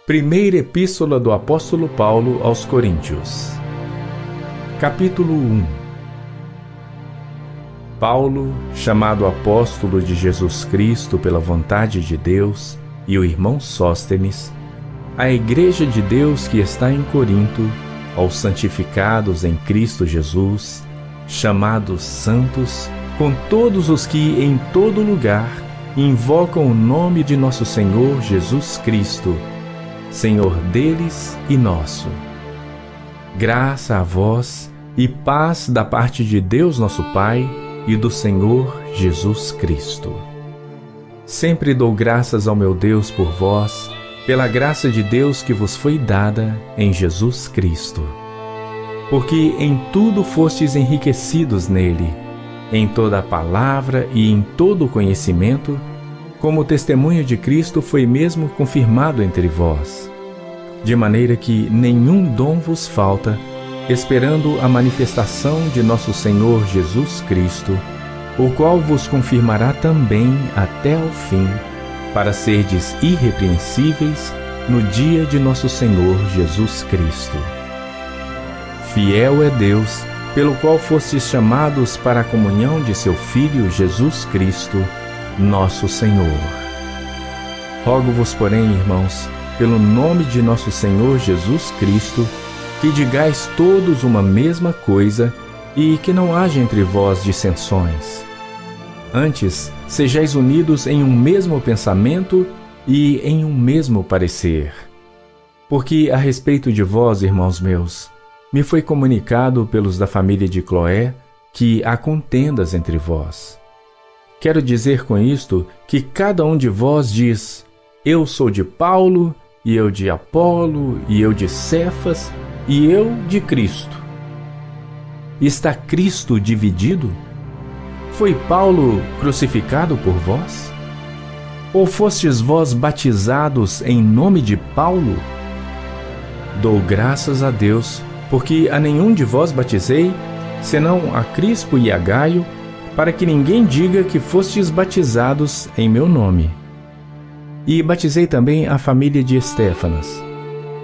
Primeira Epístola do Apóstolo Paulo aos Coríntios. Capítulo 1. Paulo, chamado apóstolo de Jesus Cristo pela vontade de Deus, e o irmão Sóstenes, à igreja de Deus que está em Corinto, aos santificados em Cristo Jesus, chamados santos, com todos os que em todo lugar invocam o nome de nosso Senhor Jesus Cristo, Senhor deles e nosso. Graça a vós e paz da parte de Deus nosso Pai e do Senhor Jesus Cristo. Sempre dou graças ao meu Deus por vós, pela graça de Deus que vos foi dada em Jesus Cristo. Porque em tudo fostes enriquecidos nele, em toda a palavra e em todo o conhecimento, como o testemunho de Cristo foi mesmo confirmado entre vós, de maneira que nenhum dom vos falta, esperando a manifestação de nosso Senhor Jesus Cristo, o qual vos confirmará também até ao fim, para serdes irrepreensíveis no dia de nosso Senhor Jesus Cristo. Fiel é Deus, pelo qual fostes chamados para a comunhão de seu Filho Jesus Cristo, nosso Senhor. Rogo-vos, porém, irmãos, pelo nome de nosso Senhor Jesus Cristo, que digais todos uma mesma coisa e que não haja entre vós dissensões. Antes, sejais unidos em um mesmo pensamento e em um mesmo parecer. Porque a respeito de vós, irmãos meus, me foi comunicado pelos da família de Cloé que há contendas entre vós. Quero dizer com isto que cada um de vós diz: eu sou de Paulo, e eu de Apolo, e eu de Cefas, e eu de Cristo. Está Cristo dividido? Foi Paulo crucificado por vós? Ou fostes vós batizados em nome de Paulo? Dou graças a Deus, porque a nenhum de vós batizei, senão a Crispo e a Gaio, para que ninguém diga que fostes batizados em meu nome. E batizei também a família de Estéfanas.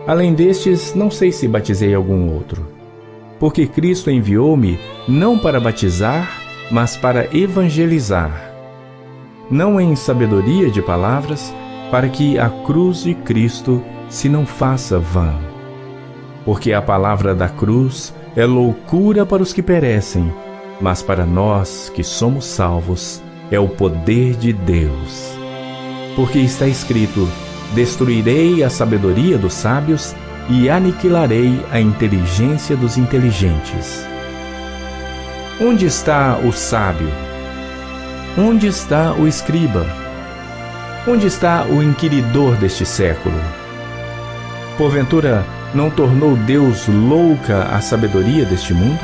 Além destes, não sei se batizei algum outro. Porque Cristo enviou-me não para batizar, mas para evangelizar. Não em sabedoria de palavras, para que a cruz de Cristo se não faça vã. Porque a palavra da cruz é loucura para os que perecem, mas para nós que somos salvos é o poder de Deus. Porque está escrito: destruirei a sabedoria dos sábios e aniquilarei a inteligência dos inteligentes. Onde está o sábio? Onde está o escriba? Onde está o inquiridor deste século? Porventura, não tornou Deus louca a sabedoria deste mundo?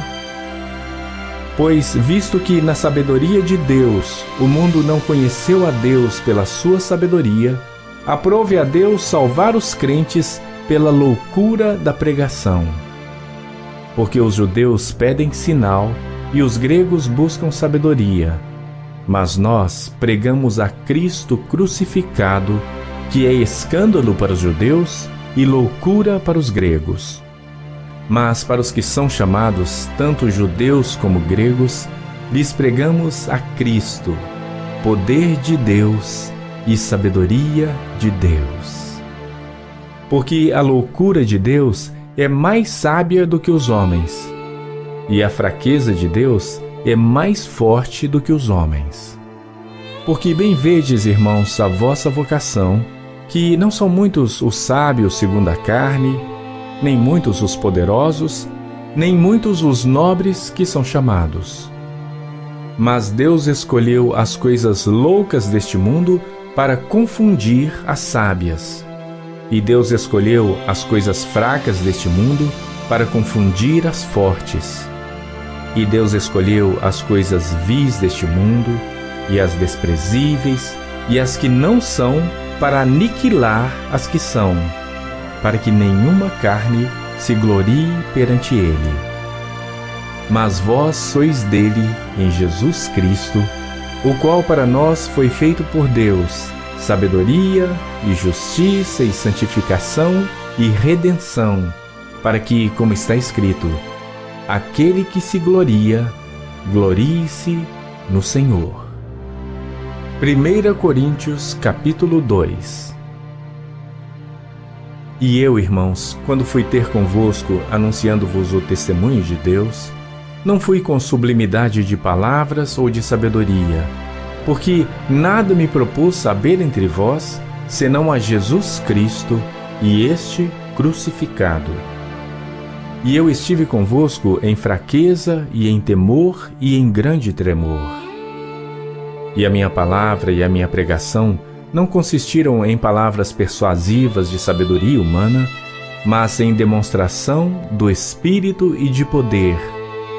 Pois, visto que na sabedoria de Deus o mundo não conheceu a Deus pela sua sabedoria, aprove a Deus salvar os crentes pela loucura da pregação. Porque os judeus pedem sinal e os gregos buscam sabedoria, mas nós pregamos a Cristo crucificado, que é escândalo para os judeus e loucura para os gregos. Mas para os que são chamados, tanto judeus como gregos, lhes pregamos a Cristo, poder de Deus e sabedoria de Deus. Porque a loucura de Deus é mais sábia do que os homens, e a fraqueza de Deus é mais forte do que os homens. Porque bem vedes, irmãos, a vossa vocação, que não são muitos os sábios segundo a carne, nem muitos os poderosos, nem muitos os nobres que são chamados. Mas Deus escolheu as coisas loucas deste mundo para confundir as sábias. E Deus escolheu as coisas fracas deste mundo para confundir as fortes. E Deus escolheu as coisas vis deste mundo, e as desprezíveis, e as que não são, para aniquilar as que são, para que nenhuma carne se glorie perante ele. Mas vós sois dele, em Jesus Cristo, o qual para nós foi feito por Deus, sabedoria e justiça e santificação e redenção, para que, como está escrito, aquele que se gloria, glorie-se no Senhor. 1 Coríntios capítulo 2. E eu, irmãos, quando fui ter convosco, anunciando-vos o testemunho de Deus, não fui com sublimidade de palavras ou de sabedoria, porque nada me propus saber entre vós, senão a Jesus Cristo e este crucificado. E eu estive convosco em fraqueza e em temor e em grande tremor. E a minha palavra e a minha pregação não consistiram em palavras persuasivas de sabedoria humana, mas em demonstração do Espírito e de poder,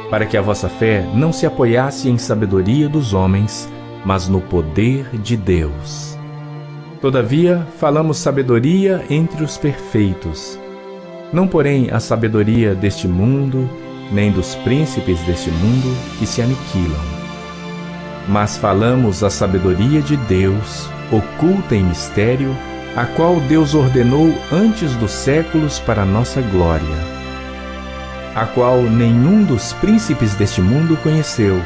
para que a vossa fé não se apoiasse em sabedoria dos homens, mas no poder de Deus. Todavia, falamos sabedoria entre os perfeitos, não porém a sabedoria deste mundo, nem dos príncipes deste mundo que se aniquilam. Mas falamos a sabedoria de Deus, oculta em mistério, a qual Deus ordenou antes dos séculos para nossa glória, a qual nenhum dos príncipes deste mundo conheceu,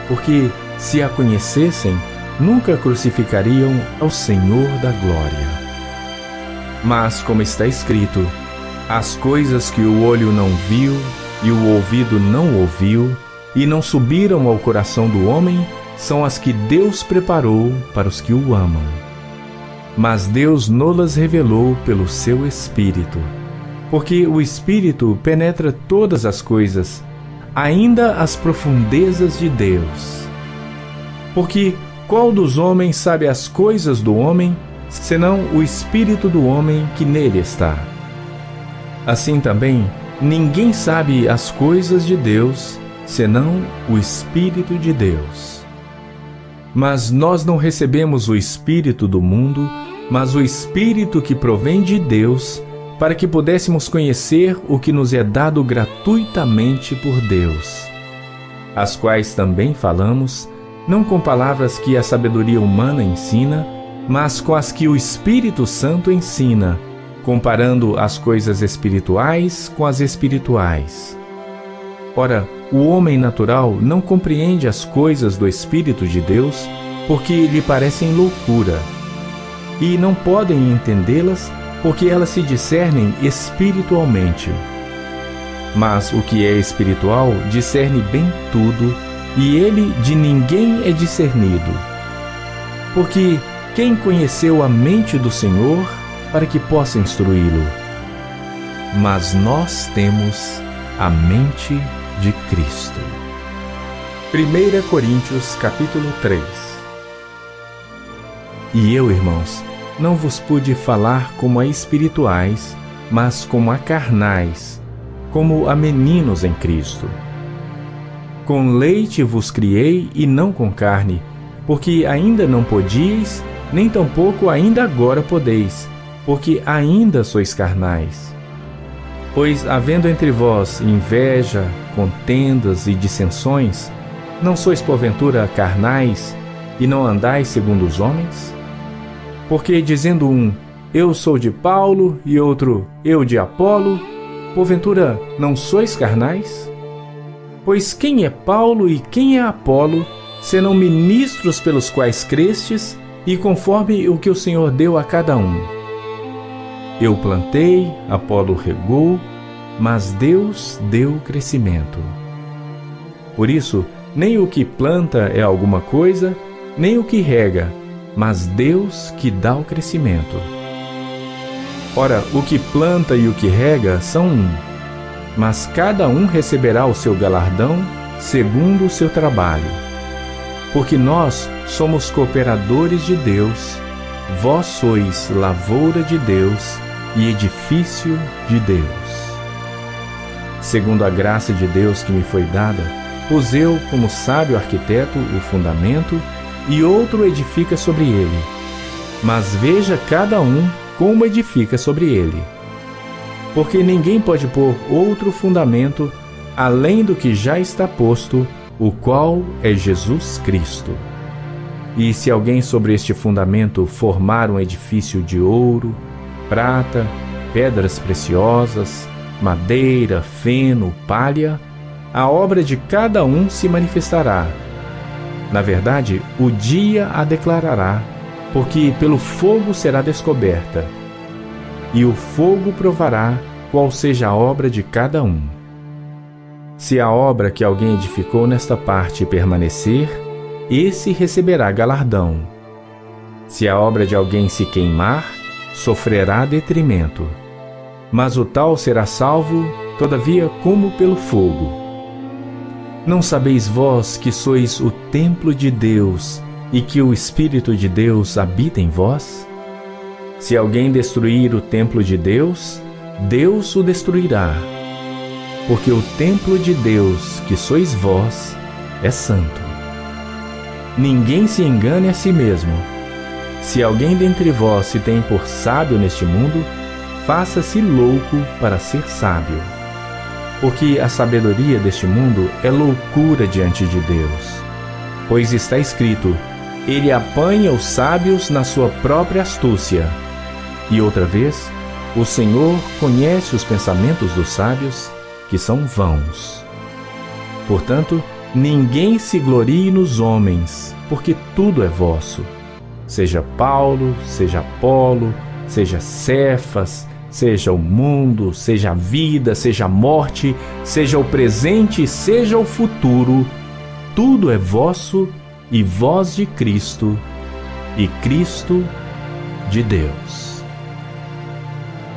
porque, se a conhecessem, nunca crucificariam ao Senhor da glória. Mas, como está escrito, as coisas que o olho não viu e o ouvido não ouviu e não subiram ao coração do homem, são as que Deus preparou para os que o amam. Mas Deus nolas revelou pelo seu Espírito, porque o Espírito penetra todas as coisas, ainda as profundezas de Deus. Porque qual dos homens sabe as coisas do homem, senão o Espírito do homem que nele está? Assim também, ninguém sabe as coisas de Deus, senão o Espírito de Deus. Mas nós não recebemos o Espírito do mundo, mas o Espírito que provém de Deus, para que pudéssemos conhecer o que nos é dado gratuitamente por Deus, as quais também falamos, não com palavras que a sabedoria humana ensina, mas com as que o Espírito Santo ensina, comparando as coisas espirituais com as espirituais. Ora, o homem natural não compreende as coisas do Espírito de Deus, porque lhe parecem loucura, e não podem entendê-las, porque elas se discernem espiritualmente. Mas o que é espiritual discerne bem tudo, e ele de ninguém é discernido. Porque quem conheceu a mente do Senhor para que possa instruí-lo? Mas nós temos a mente de Cristo. 1 Coríntios capítulo 3. E eu, irmãos, não vos pude falar como a espirituais, mas como a carnais, como a meninos em Cristo. Com leite vos criei e não com carne, porque ainda não podíeis, nem tampouco ainda agora podeis, porque ainda sois carnais. Pois, havendo entre vós inveja, contendas e dissensões, não sois porventura carnais e não andais segundo os homens? Porque, dizendo um, eu sou de Paulo, e outro, eu de Apolo, porventura não sois carnais? Pois quem é Paulo e quem é Apolo, senão ministros pelos quais crestes, e conforme o que o Senhor deu a cada um? Eu plantei, Apolo regou, mas Deus deu o crescimento. Por isso, nem o que planta é alguma coisa, nem o que rega, mas Deus que dá o crescimento. Ora, o que planta e o que rega são um, mas cada um receberá o seu galardão segundo o seu trabalho. Porque nós somos cooperadores de Deus, vós sois lavoura de Deus e edifício de Deus. Segundo a graça de Deus que me foi dada, pus eu, como sábio arquiteto, o fundamento, e outro edifica sobre ele. Mas veja cada um como edifica sobre ele. Porque ninguém pode pôr outro fundamento além do que já está posto, o qual é Jesus Cristo. E se alguém sobre este fundamento formar um edifício de ouro, prata, pedras preciosas, madeira, feno, palha, a obra de cada um se manifestará. Na verdade, o dia a declarará, porque pelo fogo será descoberta. E o fogo provará qual seja a obra de cada um. Se a obra que alguém edificou nesta parte permanecer, esse receberá galardão. Se a obra de alguém se queimar, sofrerá detrimento. Mas o tal será salvo, todavia, como pelo fogo. Não sabeis vós que sois o templo de Deus e que o Espírito de Deus habita em vós? Se alguém destruir o templo de Deus, Deus o destruirá. Porque o templo de Deus, que sois vós, é santo. Ninguém se engane a si mesmo. Se alguém dentre vós se tem por sábio neste mundo, faça-se louco para ser sábio. Porque a sabedoria deste mundo é loucura diante de Deus. Pois está escrito: Ele apanha os sábios na sua própria astúcia. E outra vez, o Senhor conhece os pensamentos dos sábios, que são vãos. Portanto, ninguém se glorie nos homens, porque tudo é vosso. Seja Paulo, seja Apolo, seja Cefas, seja o mundo, seja a vida, seja a morte, seja o presente, seja o futuro, tudo é vosso, e vós de Cristo, e Cristo de Deus.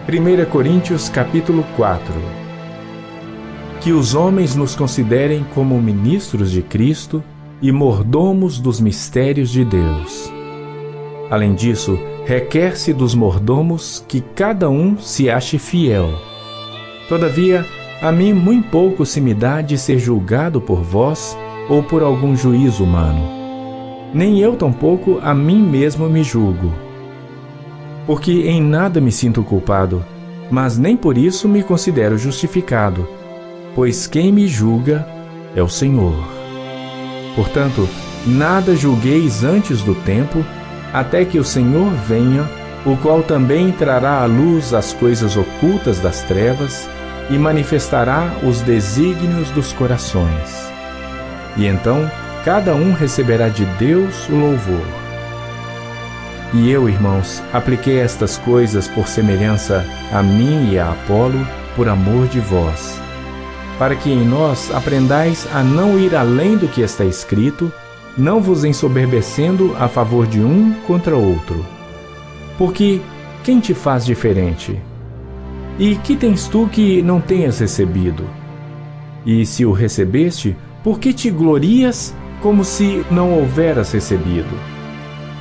1 Coríntios capítulo 4. Que os homens nos considerem como ministros de Cristo e mordomos dos mistérios de Deus. Além disso, requer-se dos mordomos que cada um se ache fiel. Todavia, a mim muito pouco se me dá de ser julgado por vós ou por algum juízo humano. Nem eu tampouco a mim mesmo me julgo. Porque em nada me sinto culpado, mas nem por isso me considero justificado, pois quem me julga é o Senhor. Portanto, nada julgueis antes do tempo, até que o Senhor venha, o qual também trará à luz as coisas ocultas das trevas e manifestará os desígnios dos corações. E então, cada um receberá de Deus o louvor. E eu, irmãos, apliquei estas coisas por semelhança a mim e a Apolo, por amor de vós, para que em nós aprendais a não ir além do que está escrito, não vos ensoberbecendo a favor de um contra outro. Porque quem te faz diferente? E que tens tu que não tenhas recebido? E se o recebeste, por que te glorias como se não houveras recebido?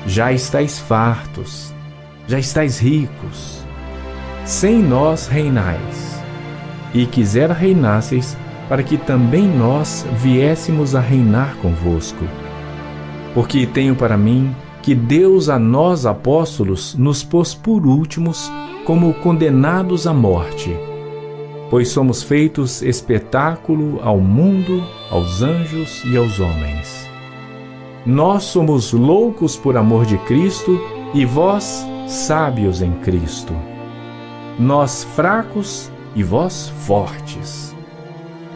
Já estáis fartos, já estáis ricos. Sem nós reinais. E quisera reinasseis, para que também nós viéssemos a reinar convosco. Porque tenho para mim que Deus a nós apóstolos nos pôs por últimos como condenados à morte, pois somos feitos espetáculo ao mundo, aos anjos e aos homens. Nós somos loucos por amor de Cristo e vós sábios em Cristo. Nós fracos e vós fortes.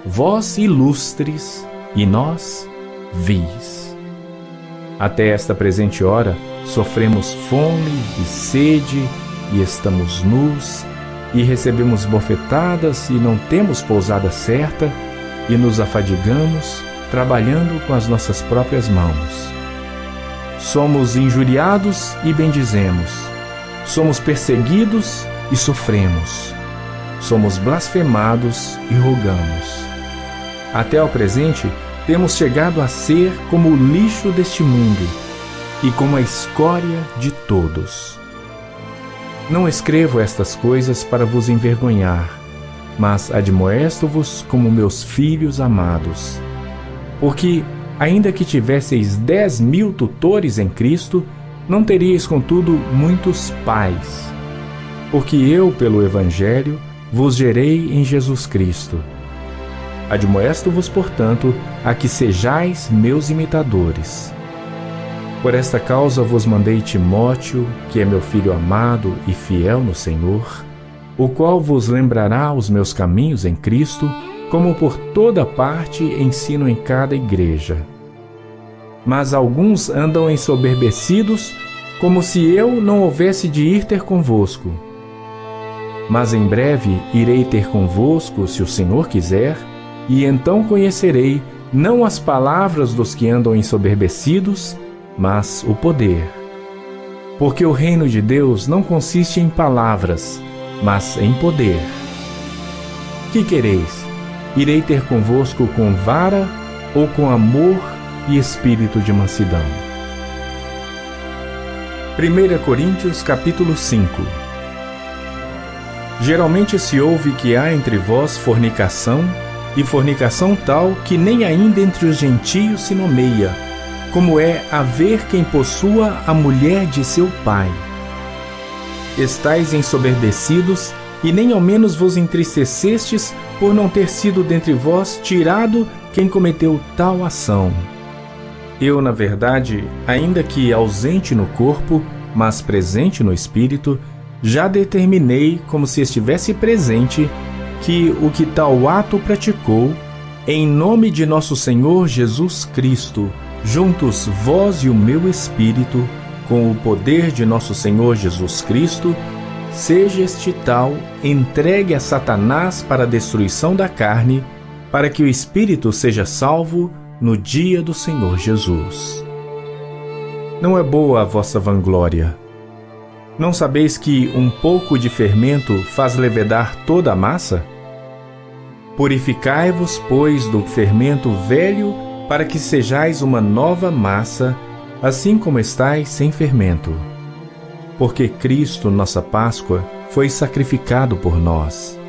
Vós ilustres e nós vis. Até esta presente hora sofremos fome e sede e estamos nus e recebemos bofetadas e não temos pousada certa e nos afadigamos trabalhando com as nossas próprias mãos. Somos injuriados e bendizemos. Somos perseguidos e sofremos. Somos blasfemados e rogamos. Até ao presente, temos chegado a ser como o lixo deste mundo e como a escória de todos. Não escrevo estas coisas para vos envergonhar, mas admoesto-vos como meus filhos amados. Porque, ainda que tivesseis 10.000 tutores em Cristo, não teríeis, contudo, muitos pais. Porque eu, pelo Evangelho, vos gerei em Jesus Cristo. Admoesto-vos, portanto, a que sejais meus imitadores. Por esta causa vos mandei Timóteo, que é meu filho amado e fiel no Senhor, o qual vos lembrará os meus caminhos em Cristo, como por toda parte ensino em cada igreja. Mas alguns andam ensoberbecidos, como se eu não houvesse de ir ter convosco. Mas em breve irei ter convosco, se o Senhor quiser, e então conhecerei não as palavras dos que andam ensoberbecidos, mas o poder. Porque o reino de Deus não consiste em palavras, mas em poder. Que quereis? Irei ter convosco com vara ou com amor e espírito de mansidão? 1 Coríntios capítulo 5. Geralmente se ouve que há entre vós fornicação, e fornicação tal que nem ainda entre os gentios se nomeia, como é haver quem possua a mulher de seu pai. Estais ensoberbecidos, e nem ao menos vos entristecestes por não ter sido dentre vós tirado quem cometeu tal ação. Eu, na verdade, ainda que ausente no corpo, mas presente no espírito, já determinei, como se estivesse presente, que o que tal ato praticou, em nome de nosso Senhor Jesus Cristo, juntos vós e o meu espírito, com o poder de nosso Senhor Jesus Cristo, seja este tal entregue a Satanás para a destruição da carne, para que o espírito seja salvo no dia do Senhor Jesus. Não é boa a vossa vanglória. Não sabeis que um pouco de fermento faz levedar toda a massa? Purificai-vos, pois, do fermento velho, para que sejais uma nova massa, assim como estáis sem fermento. Porque Cristo, nossa Páscoa, foi sacrificado por nós.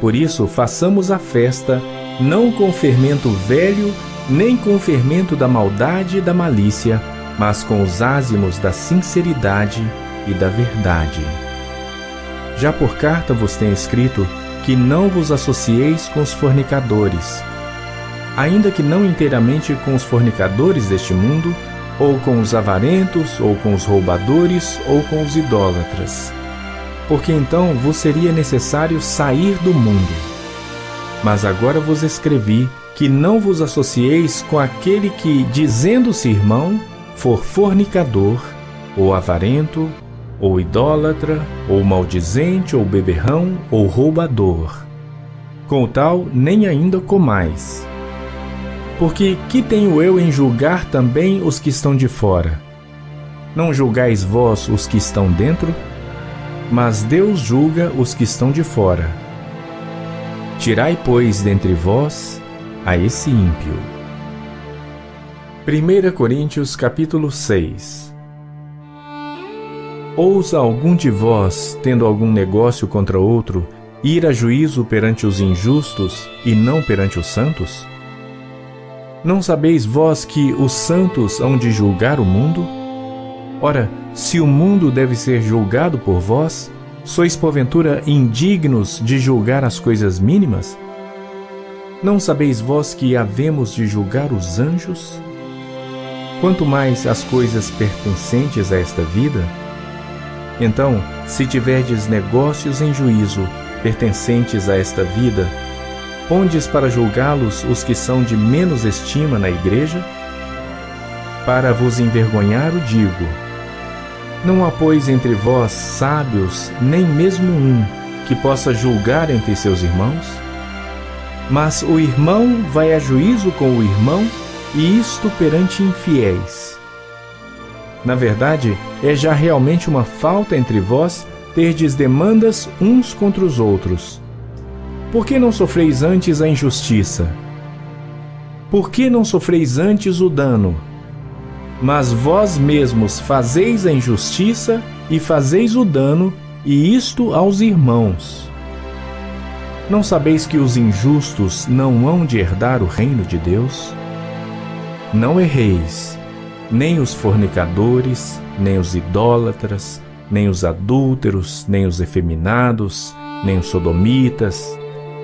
Por isso, façamos a festa, não com fermento velho, nem com o fermento da maldade e da malícia, mas com os ázimos da sinceridade e da verdade. Já por carta vos tenho escrito que não vos associeis com os fornicadores, ainda que não inteiramente com os fornicadores deste mundo, ou com os avarentos, ou com os roubadores, ou com os idólatras, porque então vos seria necessário sair do mundo. Mas agora vos escrevi que não vos associeis com aquele que, dizendo-se irmão, for fornicador, ou avarento, ou idólatra, ou maldizente, ou beberrão, ou roubador. Com o tal, nem ainda comais. Porque que tenho eu em julgar também os que estão de fora? Não julgais vós os que estão dentro? Mas Deus julga os que estão de fora. Tirai, pois, dentre vós a esse ímpio. 1 Coríntios capítulo 6. Ousa algum de vós, tendo algum negócio contra outro, ir a juízo perante os injustos e não perante os santos? Não sabeis vós que os santos hão de julgar o mundo? Ora, se o mundo deve ser julgado por vós, sois porventura indignos de julgar as coisas mínimas? Não sabeis vós que havemos de julgar os anjos? Quanto mais as coisas pertencentes a esta vida? Então, se tiverdes negócios em juízo pertencentes a esta vida, pondes para julgá-los os que são de menos estima na igreja? Para vos envergonhar o digo. Não há, pois, entre vós sábios, nem mesmo um, que possa julgar entre seus irmãos? Mas o irmão vai a juízo com o irmão, e isto perante infiéis. Na verdade, é já realmente uma falta entre vós terdes demandas uns contra os outros. Por que não sofreis antes a injustiça? Por que não sofreis antes o dano? Mas vós mesmos fazeis a injustiça e fazeis o dano, e isto aos irmãos. Não sabeis que os injustos não hão de herdar o reino de Deus? Não erreis. Nem os fornicadores, nem os idólatras, nem os adúlteros, nem os efeminados, nem os sodomitas,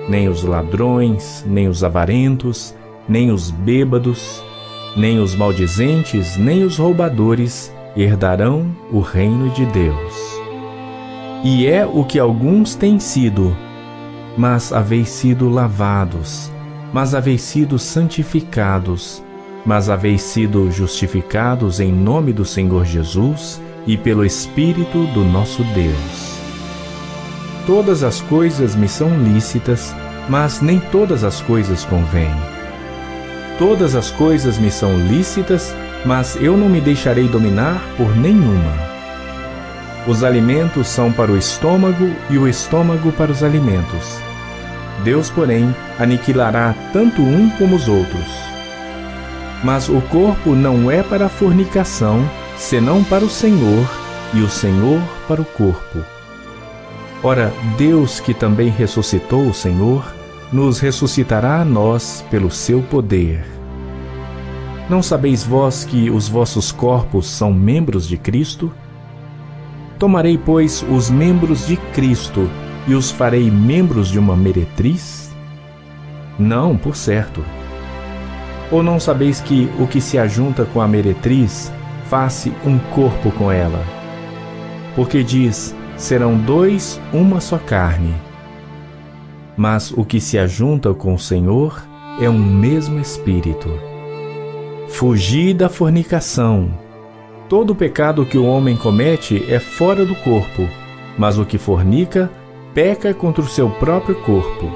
nem os ladrões, nem os avarentos, nem os bêbados, nem os maldizentes, nem os roubadores herdarão o reino de Deus. E é o que alguns têm sido, mas haveis sido lavados, mas haveis sido santificados, mas haveis sido justificados em nome do Senhor Jesus e pelo Espírito do nosso Deus. Todas as coisas me são lícitas, mas nem todas as coisas convêm. Todas as coisas me são lícitas, mas eu não me deixarei dominar por nenhuma. Os alimentos são para o estômago e o estômago para os alimentos. Deus, porém, aniquilará tanto um como os outros. Mas o corpo não é para a fornicação, senão para o Senhor, e o Senhor para o corpo. Ora, Deus, que também ressuscitou o Senhor, nos ressuscitará a nós pelo seu poder. Não sabeis vós que os vossos corpos são membros de Cristo? Tomarei, pois, os membros de Cristo e os farei membros de uma meretriz? Não, por certo. Ou não sabeis que o que se ajunta com a meretriz, faz-se um corpo com ela? Porque diz, serão dois uma só carne. Mas o que se ajunta com o Senhor é um mesmo Espírito. Fugi da fornicação. Todo pecado que o homem comete é fora do corpo, mas o que fornica, peca contra o seu próprio corpo.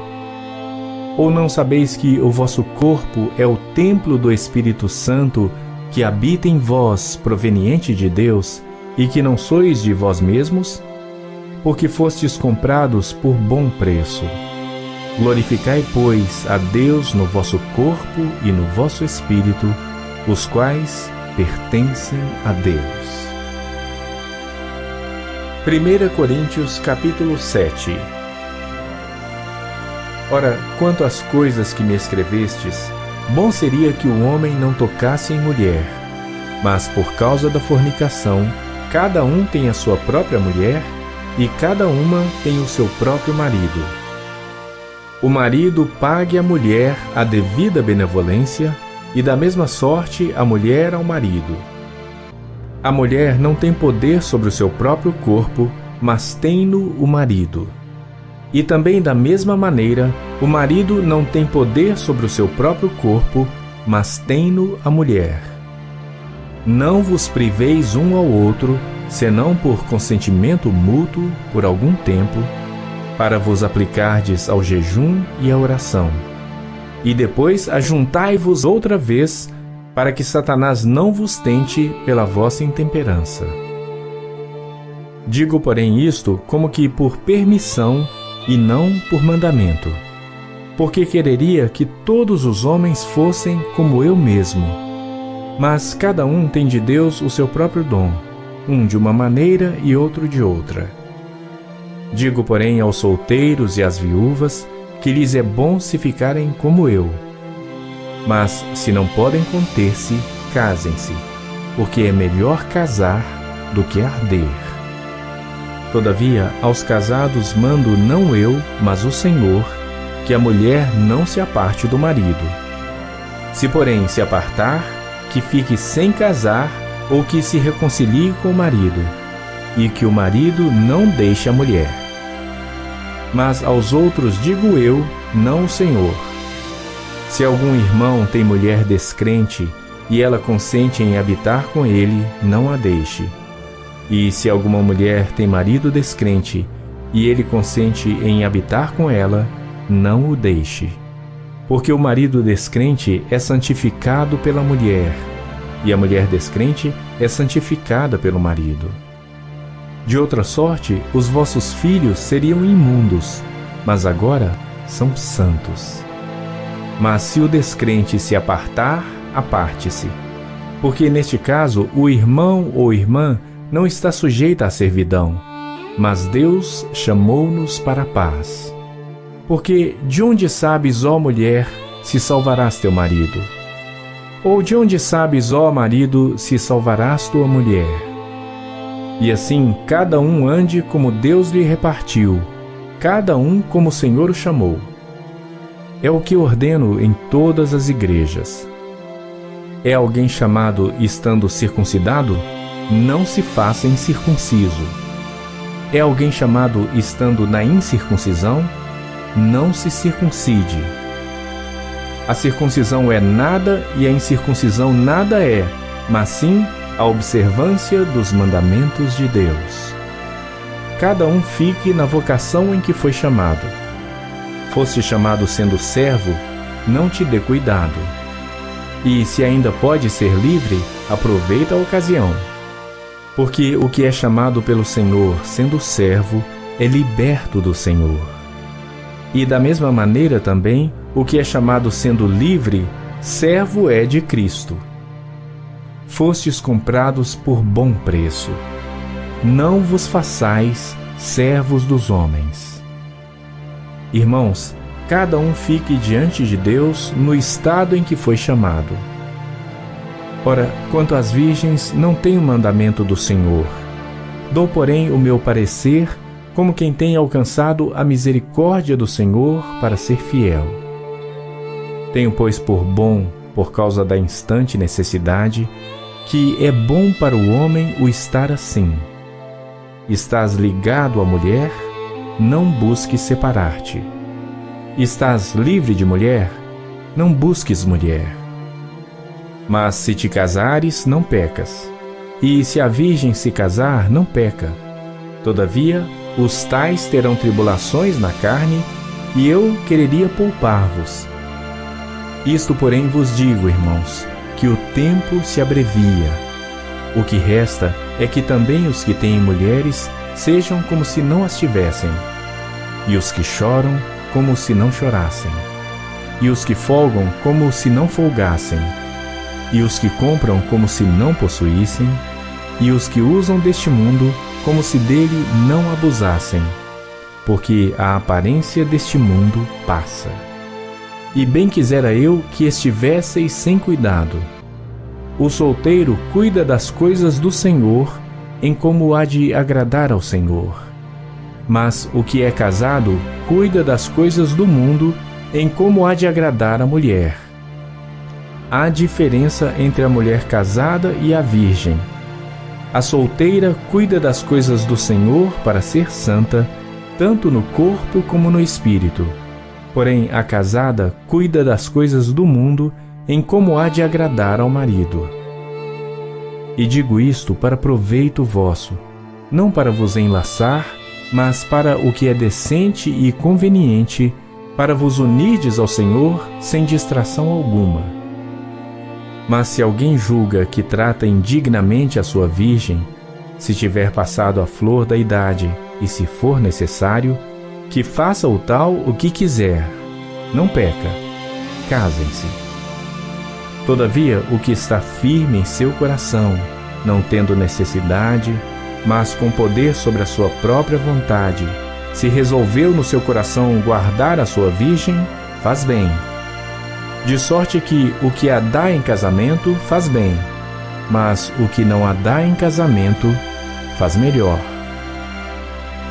Ou não sabeis que o vosso corpo é o templo do Espírito Santo, que habita em vós, proveniente de Deus, e que não sois de vós mesmos? Porque fostes comprados por bom preço. Glorificai, pois, a Deus no vosso corpo e no vosso espírito, os quais pertencem a Deus. 1 Coríntios capítulo 7. Ora, quanto às coisas que me escrevestes, bom seria que o homem não tocasse em mulher, mas por causa da fornicação, cada um tem a sua própria mulher, e cada uma tem o seu próprio marido. O marido pague à mulher a devida benevolência, e da mesma sorte a mulher ao marido. A mulher não tem poder sobre o seu próprio corpo, mas tem-no o marido. E também da mesma maneira, o marido não tem poder sobre o seu próprio corpo, mas tem-no a mulher. Não vos priveis um ao outro, senão por consentimento mútuo por algum tempo, para vos aplicardes ao jejum e à oração. E depois ajuntai-vos outra vez, para que Satanás não vos tente pela vossa intemperança. Digo, porém, isto como que por permissão e não por mandamento, porque quereria que todos os homens fossem como eu mesmo. Mas cada um tem de Deus o seu próprio dom, um de uma maneira e outro de outra. Digo, porém, aos solteiros e às viúvas, que lhes é bom se ficarem como eu. Mas, se não podem conter-se, casem-se, porque é melhor casar do que arder. Todavia, aos casados mando não eu, mas o Senhor, que a mulher não se aparte do marido. Se, porém, se apartar, que fique sem casar, ou que se reconcilie com o marido, e que o marido não deixe a mulher. Mas aos outros digo eu, não o Senhor. Se algum irmão tem mulher descrente, e ela consente em habitar com ele, não a deixe. E se alguma mulher tem marido descrente, e ele consente em habitar com ela, não o deixe. Porque o marido descrente é santificado pela mulher, e a mulher descrente é santificada pelo marido. De outra sorte, os vossos filhos seriam imundos, mas agora são santos. Mas se o descrente se apartar, aparte-se. Porque neste caso o irmão ou irmã não está sujeito à servidão, mas Deus chamou-nos para a paz. Porque de onde sabes, ó mulher, se salvarás teu marido? Ou de onde sabes, ó marido, se salvarás tua mulher? E assim cada um ande como Deus lhe repartiu, cada um como o Senhor o chamou. É o que ordeno em todas as igrejas. É alguém chamado estando circuncidado? Não se faça incircunciso. É alguém chamado estando na incircuncisão? Não se circuncide. A circuncisão é nada e a incircuncisão nada é, mas sim a observância dos mandamentos de Deus. Cada um fique na vocação em que foi chamado. Foste chamado sendo servo, não te dê cuidado. E se ainda pode ser livre, aproveita a ocasião. Porque o que é chamado pelo Senhor sendo servo é liberto do Senhor. E da mesma maneira também, o que é chamado sendo livre, servo é de Cristo. Fostes comprados por bom preço. Não vos façais servos dos homens. Irmãos, cada um fique diante de Deus no estado em que foi chamado. Ora, quanto às virgens, não tenho mandamento do Senhor. Dou, porém, o meu parecer, como quem tem alcançado a misericórdia do Senhor para ser fiel. Tenho, pois, por bom, por causa da instante necessidade, que é bom para o homem o estar assim. Estás ligado à mulher? Não busques separar-te. Estás livre de mulher? Não busques mulher. Mas se te casares, não pecas. E se a virgem se casar, não peca. Todavia, os tais terão tribulações na carne, e eu quereria poupar-vos. Isto, porém, vos digo, irmãos, que o tempo se abrevia. O que resta é que também os que têm mulheres sejam como se não as tivessem, e os que choram como se não chorassem, e os que folgam como se não folgassem, e os que compram como se não possuíssem, e os que usam deste mundo como se dele não abusassem, porque a aparência deste mundo passa. E bem quisera eu que estivesseis sem cuidado. O solteiro cuida das coisas do Senhor, em como há de agradar ao Senhor. Mas o que é casado cuida das coisas do mundo, em como há de agradar a mulher. Há diferença entre a mulher casada e a virgem. A solteira cuida das coisas do Senhor para ser santa, tanto no corpo como no espírito. Porém, a casada cuida das coisas do mundo, em como há de agradar ao marido. E digo isto para proveito vosso, não para vos enlaçar, mas para o que é decente e conveniente, para vos unirdes ao Senhor sem distração alguma. Mas se alguém julga que trata indignamente a sua virgem, se tiver passado a flor da idade, e se for necessário, que faça o tal o que quiser, não peca, casem-se. Todavia, o que está firme em seu coração, não tendo necessidade, mas com poder sobre a sua própria vontade, se resolveu no seu coração guardar a sua virgem, faz bem. De sorte que o que a dá em casamento faz bem, mas o que não a dá em casamento faz melhor.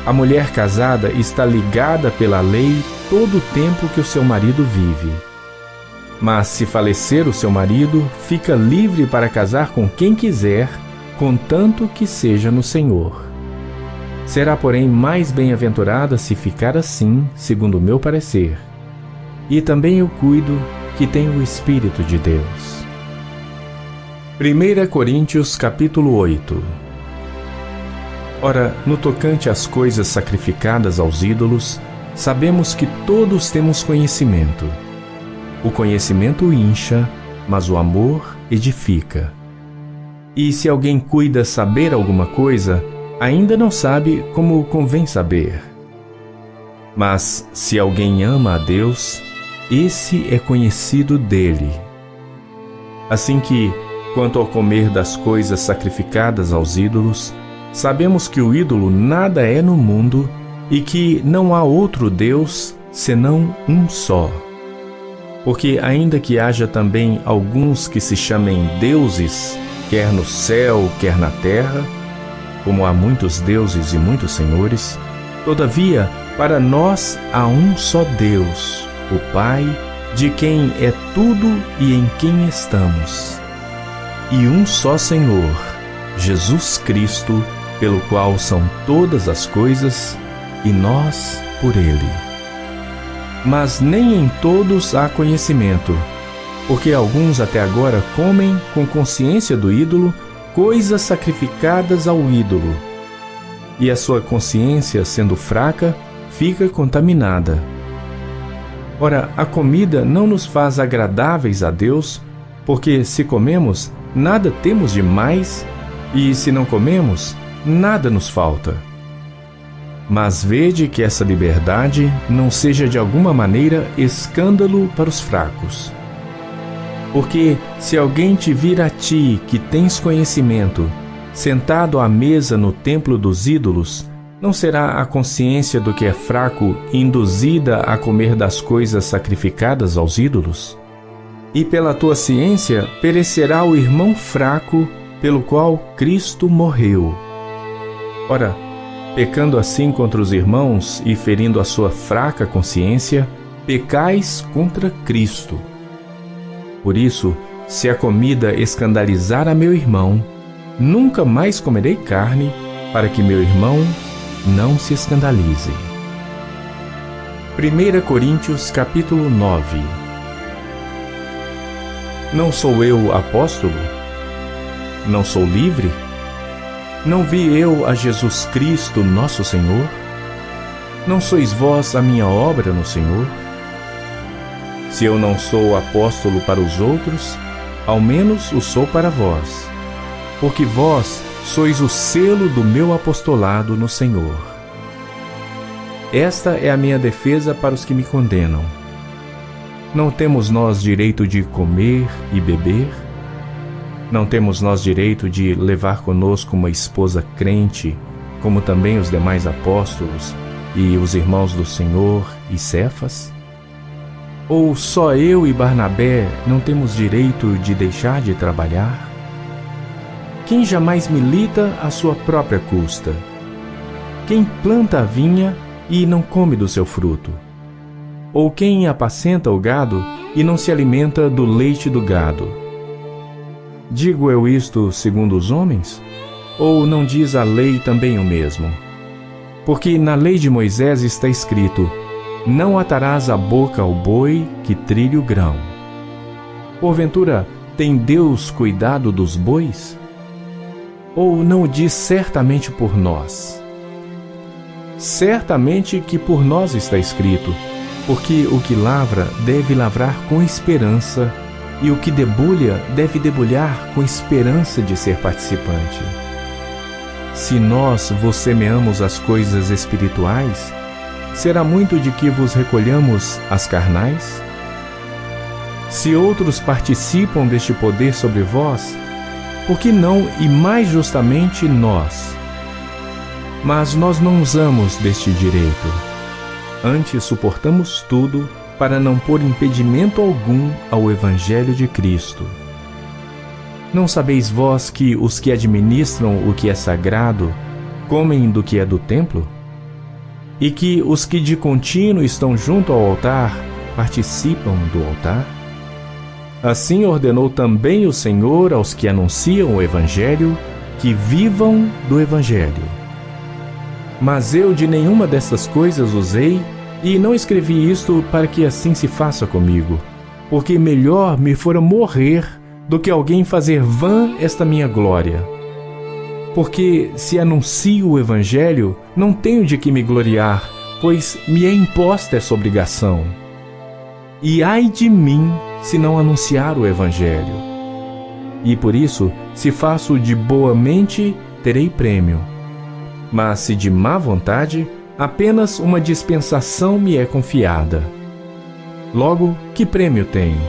A mulher casada está ligada pela lei todo o tempo que o seu marido vive. Mas se falecer o seu marido, fica livre para casar com quem quiser, contanto que seja no Senhor. Será, porém, mais bem-aventurada se ficar assim, segundo o meu parecer. E também eu cuido que tenho o Espírito de Deus. 1 Coríntios capítulo 8. Ora, no tocante às coisas sacrificadas aos ídolos, sabemos que todos temos conhecimento. O conhecimento incha, mas o amor edifica. E se alguém cuida saber alguma coisa, ainda não sabe como convém saber. Mas se alguém ama a Deus, esse é conhecido dele. Assim que, quanto ao comer das coisas sacrificadas aos ídolos, sabemos que o ídolo nada é no mundo e que não há outro Deus senão um só. Porque ainda que haja também alguns que se chamem deuses, quer no céu, quer na terra, como há muitos deuses e muitos senhores, todavia, para nós há um só Deus, o Pai, de quem é tudo e em quem estamos, e um só Senhor, Jesus Cristo, pelo qual são todas as coisas, e nós por Ele. Mas nem em todos há conhecimento, porque alguns até agora comem com consciência do ídolo coisas sacrificadas ao ídolo, e a sua consciência, sendo fraca, fica contaminada. Ora, a comida não nos faz agradáveis a Deus, porque se comemos, nada temos de mais, e se não comemos, nada nos falta. Mas vede que essa liberdade não seja de alguma maneira escândalo para os fracos. Porque se alguém te vir a ti, que tens conhecimento, sentado à mesa no templo dos ídolos, não será a consciência do que é fraco induzida a comer das coisas sacrificadas aos ídolos? E pela tua ciência perecerá o irmão fraco, pelo qual Cristo morreu. Ora, pecando assim contra os irmãos e ferindo a sua fraca consciência, pecais contra Cristo. Por isso, se a comida escandalizar a meu irmão, nunca mais comerei carne, para que meu irmão não se escandalize. 1 Coríntios capítulo 9. Não sou eu apóstolo? Não sou livre? Não vi eu a Jesus Cristo, nosso Senhor? Não sois vós a minha obra no Senhor? Se eu não sou apóstolo para os outros, ao menos o sou para vós, porque vós sois o selo do meu apostolado no Senhor. Esta é a minha defesa para os que me condenam. Não temos nós direito de comer e beber? Não temos nós direito de levar conosco uma esposa crente, como também os demais apóstolos e os irmãos do Senhor e Cefas? Ou só eu e Barnabé não temos direito de deixar de trabalhar? Quem jamais milita à sua própria custa? Quem planta a vinha e não come do seu fruto? Ou quem apacenta o gado e não se alimenta do leite do gado? Digo eu isto segundo os homens? Ou não diz a lei também o mesmo? Porque na lei de Moisés está escrito: não atarás a boca ao boi que trilhe o grão. Porventura, tem Deus cuidado dos bois? Ou não o diz certamente por nós? Certamente que por nós está escrito, porque o que lavra deve lavrar com esperança, e o que debulha deve debulhar com esperança de ser participante. Se nós vos semeamos as coisas espirituais, será muito de que vos recolhamos as carnais? Se outros participam deste poder sobre vós, por que não e mais justamente nós? Mas nós não usamos deste direito. Antes suportamos tudo para não pôr impedimento algum ao Evangelho de Cristo. Não sabeis vós que os que administram o que é sagrado comem do que é do templo? E que os que de contínuo estão junto ao altar participam do altar? Assim ordenou também o Senhor aos que anunciam o Evangelho, que vivam do Evangelho. Mas eu de nenhuma destas coisas usei, e não escrevi isto para que assim se faça comigo, porque melhor me fora morrer do que alguém fazer vã esta minha glória. Porque se anuncio o Evangelho, não tenho de que me gloriar, pois me é imposta essa obrigação. E ai de mim se não anunciar o Evangelho. E por isso, se faço de boa mente, terei prêmio. Mas se de má vontade, apenas uma dispensação me é confiada. Logo, que prêmio tenho?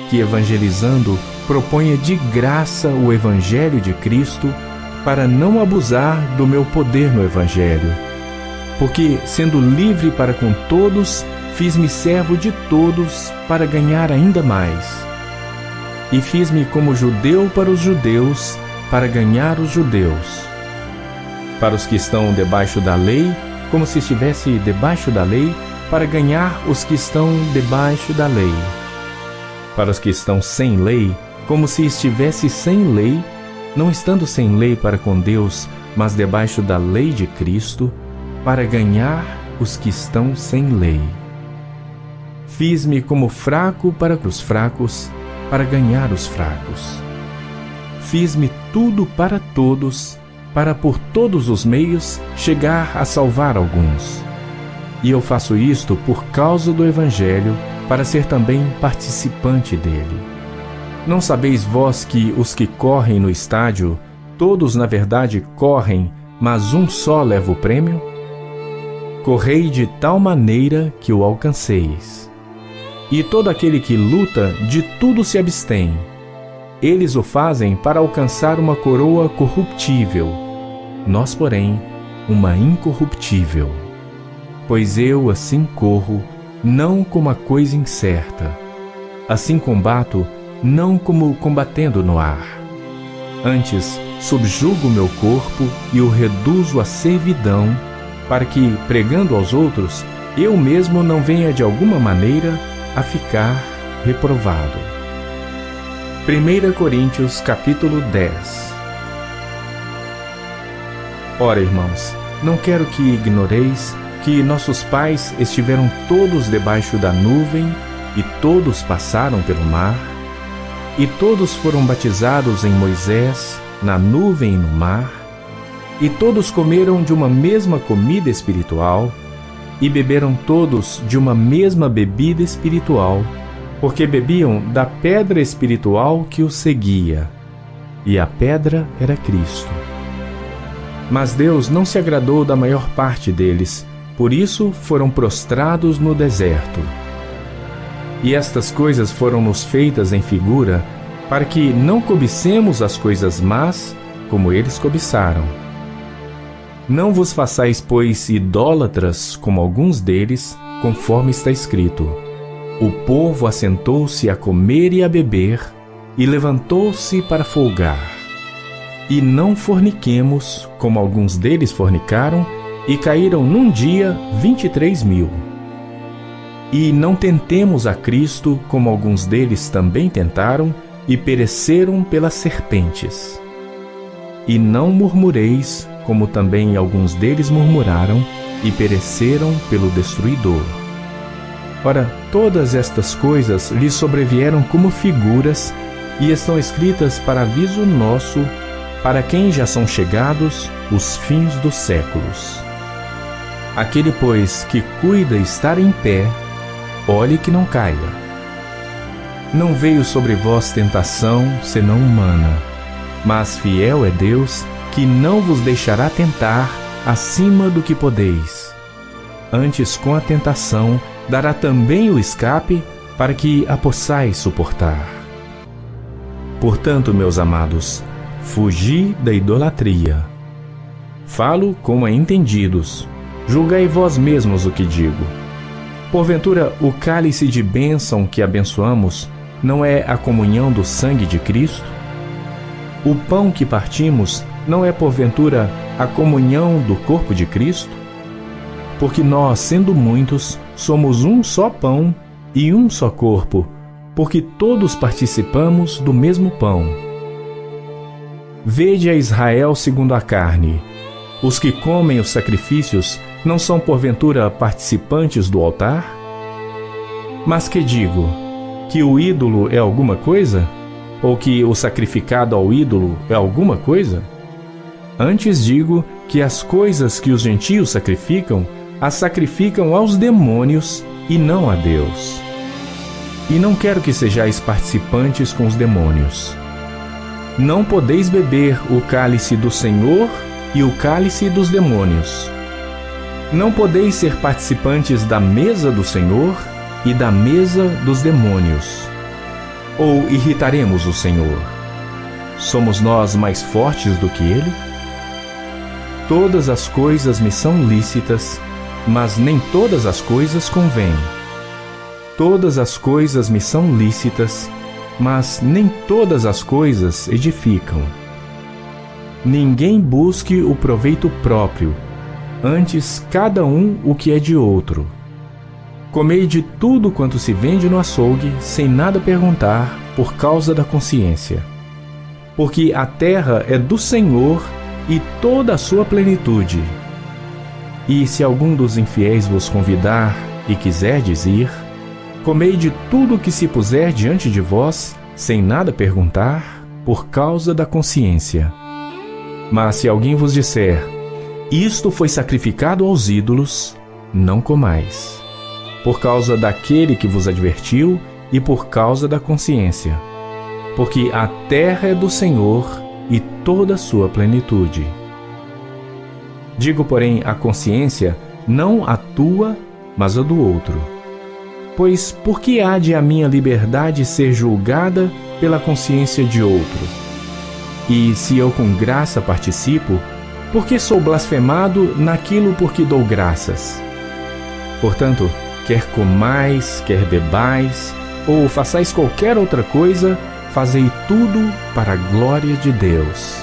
Que evangelizando proponha de graça o Evangelho de Cristo, para não abusar do meu poder no Evangelho. Porque, sendo livre para com todos, fiz-me servo de todos para ganhar ainda mais. E fiz-me como judeu para os judeus, para ganhar os judeus. Para os que estão debaixo da lei, como se estivesse debaixo da lei, para ganhar os que estão debaixo da lei. Para os que estão sem lei, como se estivesse sem lei, não estando sem lei para com Deus, mas debaixo da lei de Cristo, para ganhar os que estão sem lei. Fiz-me como fraco para os fracos, para ganhar os fracos. Fiz-me tudo para todos, para por todos os meios chegar a salvar alguns. E eu faço isto por causa do Evangelho, para ser também participante dele. Não sabeis vós que os que correm no estádio, todos na verdade correm, mas um só leva o prêmio? Correi de tal maneira que o alcanceis. E todo aquele que luta, de tudo se abstém. Eles o fazem para alcançar uma coroa corruptível, nós, porém, uma incorruptível. Pois eu assim corro, não como a coisa incerta. Assim combato, não como combatendo no ar. Antes, subjugo meu corpo e o reduzo à servidão, para que, pregando aos outros, eu mesmo não venha de alguma maneira a ficar reprovado. 1 Coríntios capítulo 10. Ora, irmãos, não quero que ignoreis que nossos pais estiveram todos debaixo da nuvem, e todos passaram pelo mar, e todos foram batizados em Moisés, na nuvem e no mar, e todos comeram de uma mesma comida espiritual, e beberam todos de uma mesma bebida espiritual, porque bebiam da pedra espiritual que os seguia, e a pedra era Cristo. Mas Deus não se agradou da maior parte deles, por isso foram prostrados no deserto. E estas coisas foram-nos feitas em figura, para que não cobicemos as coisas más, como eles cobiçaram. Não vos façais, pois, idólatras, como alguns deles, conforme está escrito: o povo assentou-se a comer e a beber, e levantou-se para folgar. E não forniquemos, como alguns deles fornicaram, e caíram num dia 23.000. E não tentemos a Cristo, como alguns deles também tentaram, e pereceram pelas serpentes. E não murmureis, como também alguns deles murmuraram, e pereceram pelo destruidor. Ora, todas estas coisas lhes sobrevieram como figuras, e estão escritas para aviso nosso, para quem já são chegados os fins dos séculos. Aquele, pois, que cuida estar em pé, olhe que não caia. Não veio sobre vós tentação, senão humana, mas fiel é Deus, que não vos deixará tentar acima do que podeis. Antes, com a tentação, dará também o escape, para que a possais suportar. Portanto, meus amados, fugi da idolatria. Falo como a entendidos. Julgai vós mesmos o que digo. Porventura, o cálice de bênção que abençoamos não é a comunhão do sangue de Cristo? O pão que partimos não é, porventura, a comunhão do corpo de Cristo? Porque nós, sendo muitos, somos um só pão e um só corpo, porque todos participamos do mesmo pão. Vede a Israel segundo a carne. Os que comem os sacrifícios não são porventura participantes do altar? Mas que digo? Que o ídolo é alguma coisa? Ou que o sacrificado ao ídolo é alguma coisa? Antes digo que as coisas que os gentios sacrificam, as sacrificam aos demônios e não a Deus. E não quero que sejais participantes com os demônios. Não podeis beber o cálice do Senhor e o cálice dos demônios. Não podeis ser participantes da mesa do Senhor e da mesa dos demônios. Ou irritaremos o Senhor? Somos nós mais fortes do que Ele? Todas as coisas me são lícitas, mas nem todas as coisas convêm. Todas as coisas me são lícitas, mas nem todas as coisas edificam. Ninguém busque o proveito próprio, antes cada um o que é de outro. Comei de tudo quanto se vende no açougue, sem nada perguntar, por causa da consciência. Porque a terra é do Senhor e toda a sua plenitude. E se algum dos infiéis vos convidar e quiserdes ir, comei de tudo que se puser diante de vós, sem nada perguntar, por causa da consciência. Mas se alguém vos disser, isto foi sacrificado aos ídolos, não comais, por causa daquele que vos advertiu e por causa da consciência. Porque a terra é do Senhor e toda a sua plenitude. Digo, porém, a consciência, não a tua, mas a do outro. Pois por que há de a minha liberdade ser julgada pela consciência de outro? E se eu com graça participo, por que sou blasfemado naquilo por que dou graças? Portanto, quer comais, quer bebais, ou façais qualquer outra coisa, fazei tudo para a glória de Deus.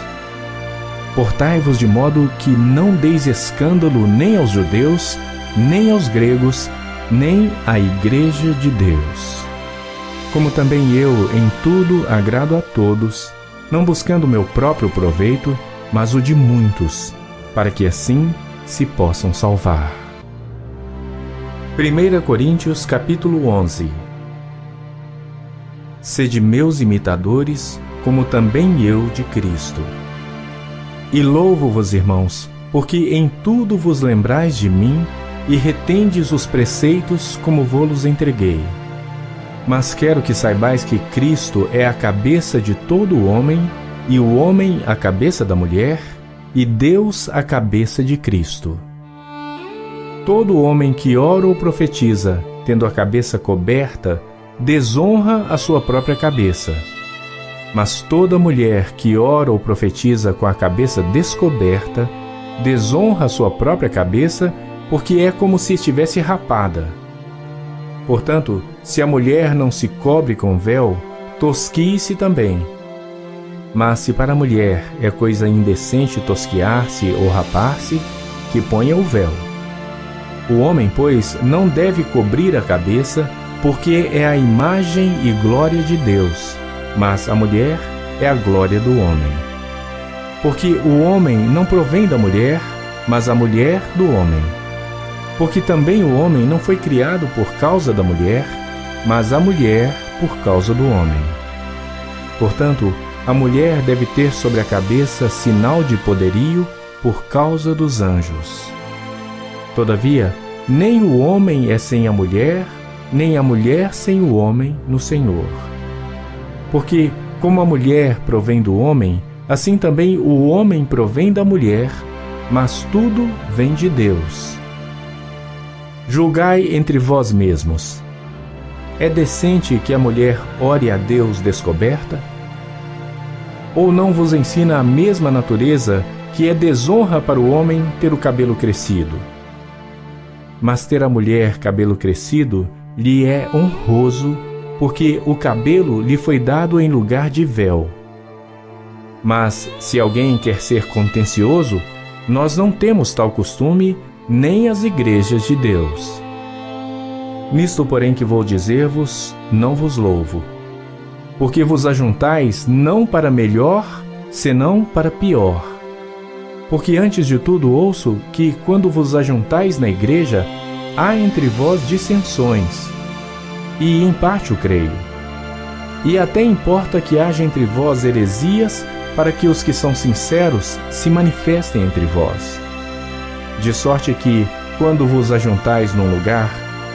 Portai-vos de modo que não deis escândalo nem aos judeus, nem aos gregos, nem à igreja de Deus. Como também eu em tudo agrado a todos, não buscando meu próprio proveito, mas o de muitos, para que assim se possam salvar. 1 Coríntios capítulo 11. Sede meus imitadores, como também eu de Cristo. E louvo-vos, irmãos, porque em tudo vos lembrais de mim e retendes os preceitos como vô-los entreguei. Mas quero que saibais que Cristo é a cabeça de todo o homem, e o homem a cabeça da mulher, e Deus a cabeça de Cristo. Todo homem que ora ou profetiza, tendo a cabeça coberta, desonra a sua própria cabeça. Mas toda mulher que ora ou profetiza com a cabeça descoberta, desonra a sua própria cabeça, porque é como se estivesse rapada. Portanto, se a mulher não se cobre com véu, tosquie-se também. Mas se para a mulher é coisa indecente tosquiar-se ou rapar-se, que ponha o véu. O homem, pois, não deve cobrir a cabeça, porque é a imagem e glória de Deus, mas a mulher é a glória do homem. Porque o homem não provém da mulher, mas a mulher do homem. Porque também o homem não foi criado por causa da mulher, mas a mulher por causa do homem. Portanto, a mulher deve ter sobre a cabeça sinal de poderio por causa dos anjos. Todavia, nem o homem é sem a mulher, nem a mulher sem o homem no Senhor. Porque, como a mulher provém do homem, assim também o homem provém da mulher, mas tudo vem de Deus. Julgai entre vós mesmos. É decente que a mulher ore a Deus descoberta? Ou não vos ensina a mesma natureza que é desonra para o homem ter o cabelo crescido? Mas ter a mulher cabelo crescido lhe é honroso, porque o cabelo lhe foi dado em lugar de véu. Mas, se alguém quer ser contencioso, nós não temos tal costume, nem as igrejas de Deus. Nisto, porém, que vou dizer-vos, não vos louvo, porque vos ajuntais não para melhor, senão para pior. Porque antes de tudo ouço que, quando vos ajuntais na igreja, há entre vós dissensões, e em parte o creio. E até importa que haja entre vós heresias, para que os que são sinceros se manifestem entre vós. De sorte que, quando vos ajuntais num lugar,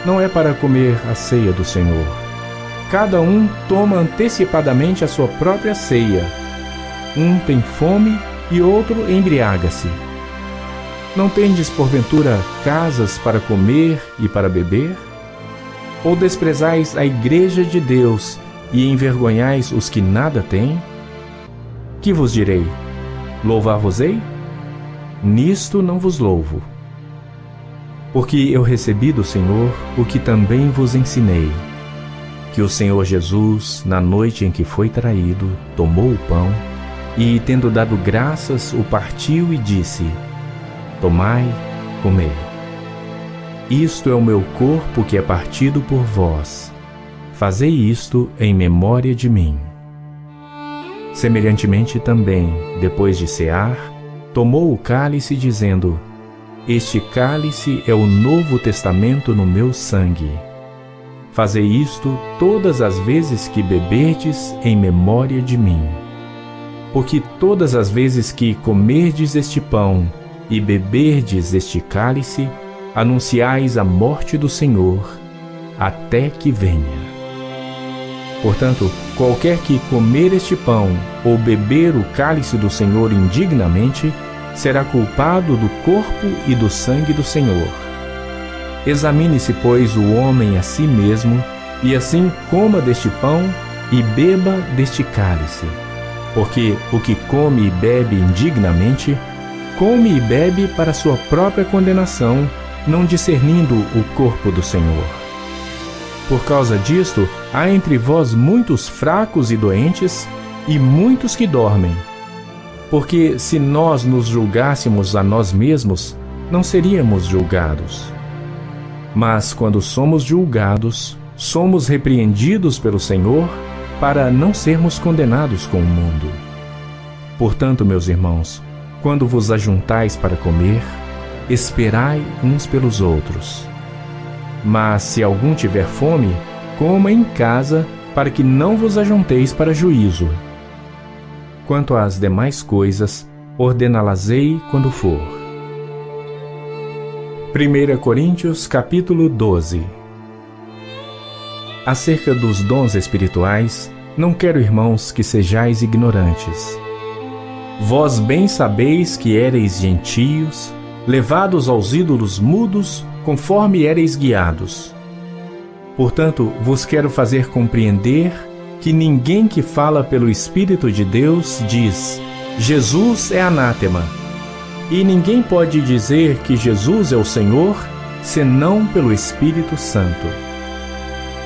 não é para comer a ceia do Senhor. Cada um toma antecipadamente a sua própria ceia. Um tem fome e outro embriaga-se. Não tendes, porventura, casas para comer e para beber? Ou desprezais a igreja de Deus e envergonhais os que nada têm? Que vos direi? Louvar-vos-ei? Nisto não vos louvo. Porque eu recebi do Senhor o que também vos ensinei, que o Senhor Jesus, na noite em que foi traído, tomou o pão, e, tendo dado graças, o partiu e disse: Tomai, comei. isto é o meu corpo que é partido por vós. Fazei isto em memória de mim. Semelhantemente também, depois de cear, tomou o cálice, dizendo: Este cálice é o novo testamento no meu sangue. Fazei isto todas as vezes que beberdes em memória de mim. Porque todas as vezes que comerdes este pão e beberdes este cálice, anunciais a morte do Senhor, até que venha. Portanto, qualquer que comer este pão ou beber o cálice do Senhor indignamente, será culpado do corpo e do sangue do Senhor. Examine-se, pois, o homem a si mesmo, e assim coma deste pão e beba deste cálice. Porque o que come e bebe indignamente, come e bebe para sua própria condenação, não discernindo o corpo do Senhor. Por causa disto, há entre vós muitos fracos e doentes, e muitos que dormem. Porque se nós nos julgássemos a nós mesmos, não seríamos julgados. Mas quando somos julgados, somos repreendidos pelo Senhor, para não sermos condenados com o mundo. Portanto, meus irmãos, quando vos ajuntais para comer, esperai uns pelos outros. Mas se algum tiver fome, coma em casa, para que não vos ajunteis para juízo. Quanto às demais coisas, ordená-las-ei quando for. 1 Coríntios capítulo 12. Acerca dos dons espirituais, não quero, irmãos, que sejais ignorantes. Vós bem sabeis que éreis gentios, levados aos ídolos mudos, conforme éreis guiados. Portanto, vos quero fazer compreender que ninguém que fala pelo Espírito de Deus diz: Jesus é anátema. E ninguém pode dizer que Jesus é o Senhor, senão pelo Espírito Santo.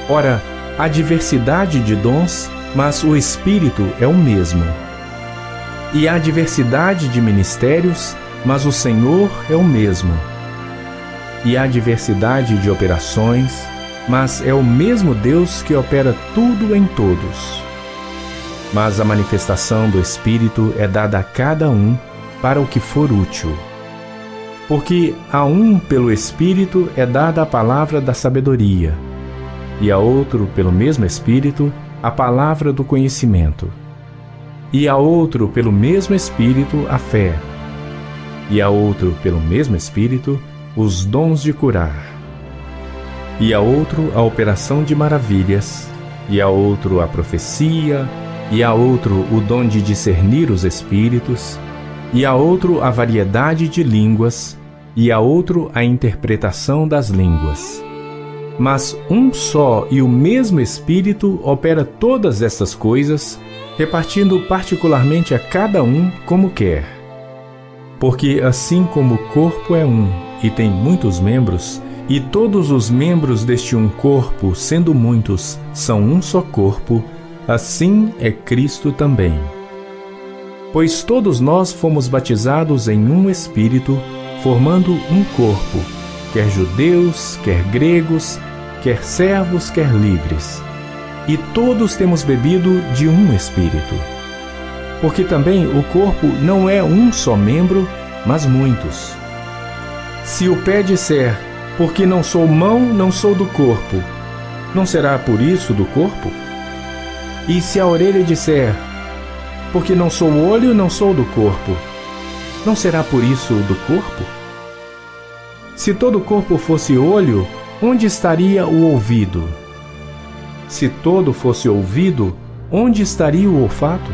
Ora, há diversidade de dons, mas o Espírito é o mesmo. E há diversidade de ministérios, mas o Senhor é o mesmo. E há diversidade de operações, mas é o mesmo Deus que opera tudo em todos. Mas a manifestação do Espírito é dada a cada um para o que for útil. Porque a um pelo Espírito é dada a palavra da sabedoria, e a outro pelo mesmo Espírito a palavra do conhecimento, e a outro pelo mesmo Espírito a fé, e a outro pelo mesmo Espírito os dons de curar, e a outro a operação de maravilhas, e a outro a profecia, e a outro o dom de discernir os espíritos, e a outro a variedade de línguas, e a outro a interpretação das línguas. Mas um só e o mesmo Espírito opera todas estas coisas, repartindo particularmente a cada um como quer. Porque assim como o corpo é um e tem muitos membros, e todos os membros deste um corpo, sendo muitos, são um só corpo, assim é Cristo também. Pois todos nós fomos batizados em um Espírito, formando um corpo, quer judeus, quer gregos, quer servos, quer livres. E todos temos bebido de um Espírito. Porque também o corpo não é um só membro, mas muitos. Se o pé disser, porque não sou mão, não sou do corpo, não será por isso do corpo? E se a orelha disser, porque não sou olho, não sou do corpo, não será por isso do corpo? Se todo o corpo fosse olho, onde estaria o ouvido? Se todo fosse ouvido, onde estaria o olfato?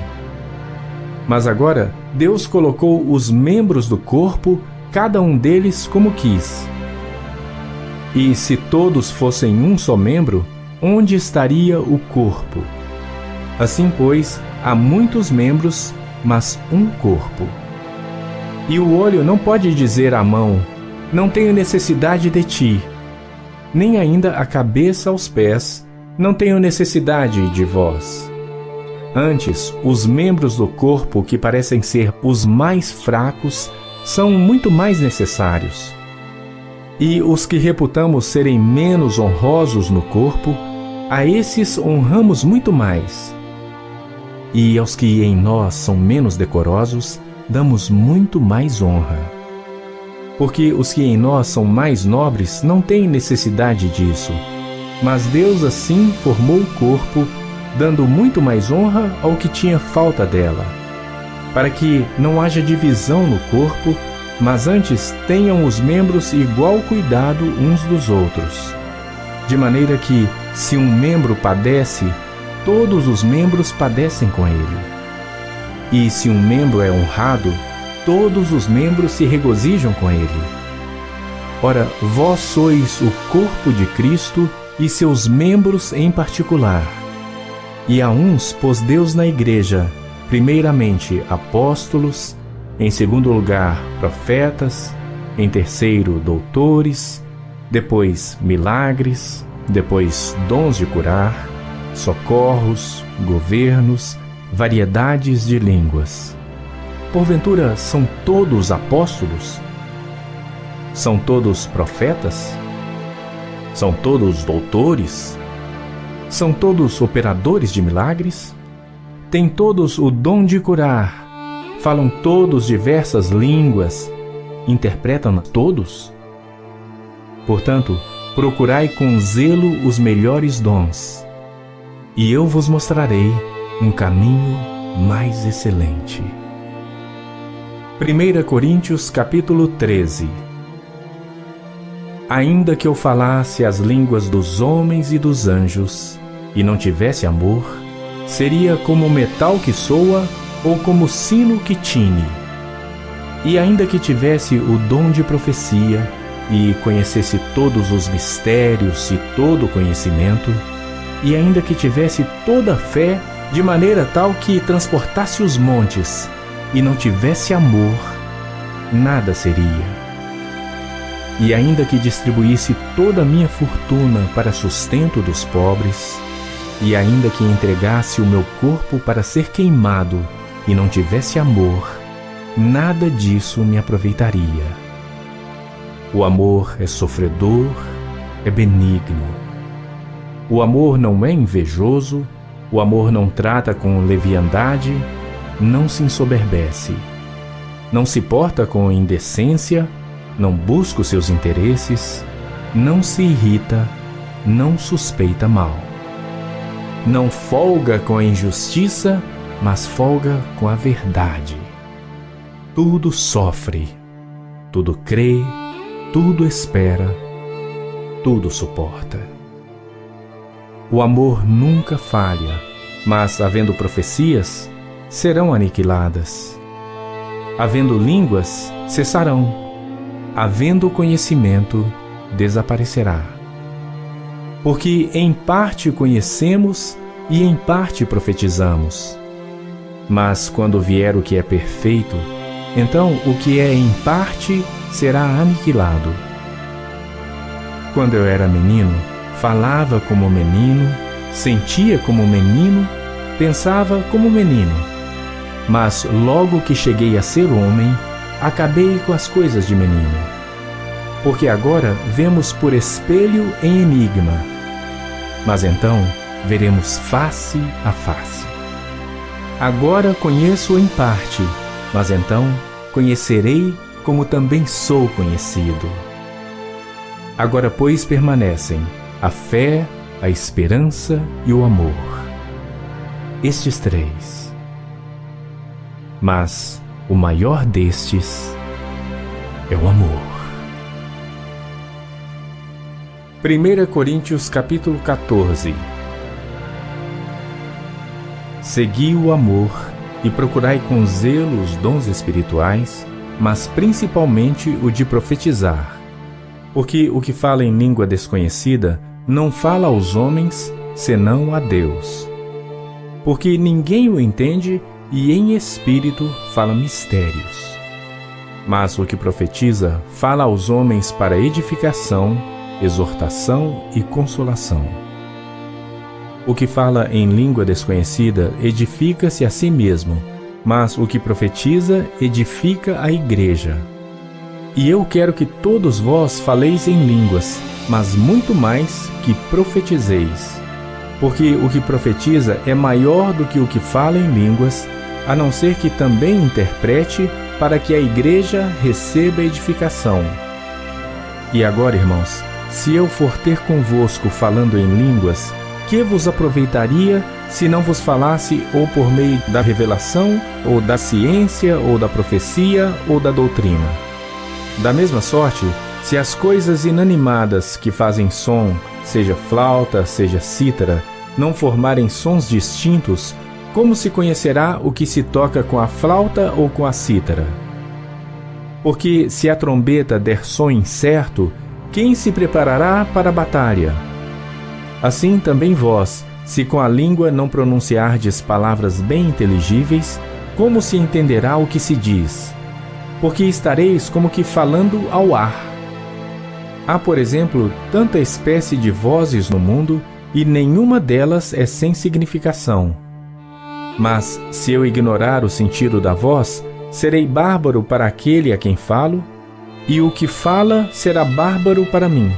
Mas agora, Deus colocou os membros do corpo, cada um deles como quis. E se todos fossem um só membro, onde estaria o corpo? Assim, pois, há muitos membros, mas um corpo. E o olho não pode dizer à mão, não tenho necessidade de ti, nem ainda a cabeça aos pés, não tenho necessidade de vós. Antes, os membros do corpo que parecem ser os mais fracos são muito mais necessários. E os que reputamos serem menos honrosos no corpo, a esses honramos muito mais. E aos que em nós são menos decorosos, damos muito mais honra. Porque os que em nós são mais nobres não têm necessidade disso, mas Deus assim formou o corpo, dando muito mais honra ao que tinha falta dela, para que não haja divisão no corpo, mas antes tenham os membros igual cuidado uns dos outros. De maneira que, se um membro padece, todos os membros padecem com ele. E se um membro é honrado, todos os membros se regozijam com ele. Ora, vós sois o corpo de Cristo e seus membros em particular. E a uns pôs Deus na igreja, primeiramente apóstolos, em segundo lugar profetas, em terceiro doutores, depois milagres, depois dons de curar, socorros, governos, variedades de línguas. Porventura são todos apóstolos? São todos profetas? São todos doutores? São todos operadores de milagres? Têm todos o dom de curar? Falam todos diversas línguas? Interpretam todos? Portanto, procurai com zelo os melhores dons, e eu vos mostrarei um caminho mais excelente. 1 Coríntios capítulo 13. Ainda que eu falasse as línguas dos homens e dos anjos, e não tivesse amor, seria como metal que soa ou como sino que tine. E ainda que tivesse o dom de profecia, e conhecesse todos os mistérios e todo o conhecimento, e ainda que tivesse toda a fé, de maneira tal que transportasse os montes, e não tivesse amor, nada seria. E ainda que distribuísse toda a minha fortuna para sustento dos pobres, e ainda que entregasse o meu corpo para ser queimado, e não tivesse amor, nada disso me aproveitaria. O amor é sofredor, é benigno. O amor não é invejoso, o amor não trata com leviandade, não se ensoberbece, não se porta com indecência, não busca os seus interesses, não se irrita, não suspeita mal. Não folga com a injustiça, mas folga com a verdade. Tudo sofre, tudo crê, tudo espera, tudo suporta. O amor nunca falha, mas, havendo profecias, serão aniquiladas. Havendo línguas, cessarão. Havendo conhecimento, desaparecerá. Porque em parte conhecemos e em parte profetizamos. Mas quando vier o que é perfeito, então o que é em parte será aniquilado. Quando eu era menino, falava como menino, sentia como menino, pensava como menino. Mas logo que cheguei a ser homem, acabei com as coisas de menino. Porque agora vemos por espelho em enigma, mas então veremos face a face. Agora conheço em parte, mas então conhecerei como também sou conhecido. Agora, pois, permanecem a fé, a esperança e o amor. Estes três. Mas o maior destes é o amor. 1 Coríntios capítulo 14. Segui o amor e procurai com zelo os dons espirituais, mas principalmente o de profetizar. Porque o que fala em língua desconhecida não fala aos homens, senão a Deus. Porque ninguém o entende e em espírito fala mistérios. Mas o que profetiza fala aos homens para edificação, exortação e consolação. O que fala em língua desconhecida edifica-se a si mesmo, mas o que profetiza edifica a igreja. E eu quero que todos vós faleis em línguas, mas muito mais que profetizeis. Porque o que profetiza é maior do que o que fala em línguas, a não ser que também interprete, para que a igreja receba edificação. E agora, irmãos, se eu for ter convosco falando em línguas, que vos aproveitaria se não vos falasse ou por meio da revelação, ou da ciência, ou da profecia, ou da doutrina? Da mesma sorte, se as coisas inanimadas que fazem som, seja flauta, seja cítara, não formarem sons distintos, como se conhecerá o que se toca com a flauta ou com a cítara? Porque se a trombeta der som incerto, quem se preparará para a batalha? Assim também vós, se com a língua não pronunciardes palavras bem inteligíveis, como se entenderá o que se diz? Porque estareis como que falando ao ar. Há, por exemplo, tanta espécie de vozes no mundo, e nenhuma delas é sem significação. Mas, se eu ignorar o sentido da voz, serei bárbaro para aquele a quem falo, e o que fala será bárbaro para mim.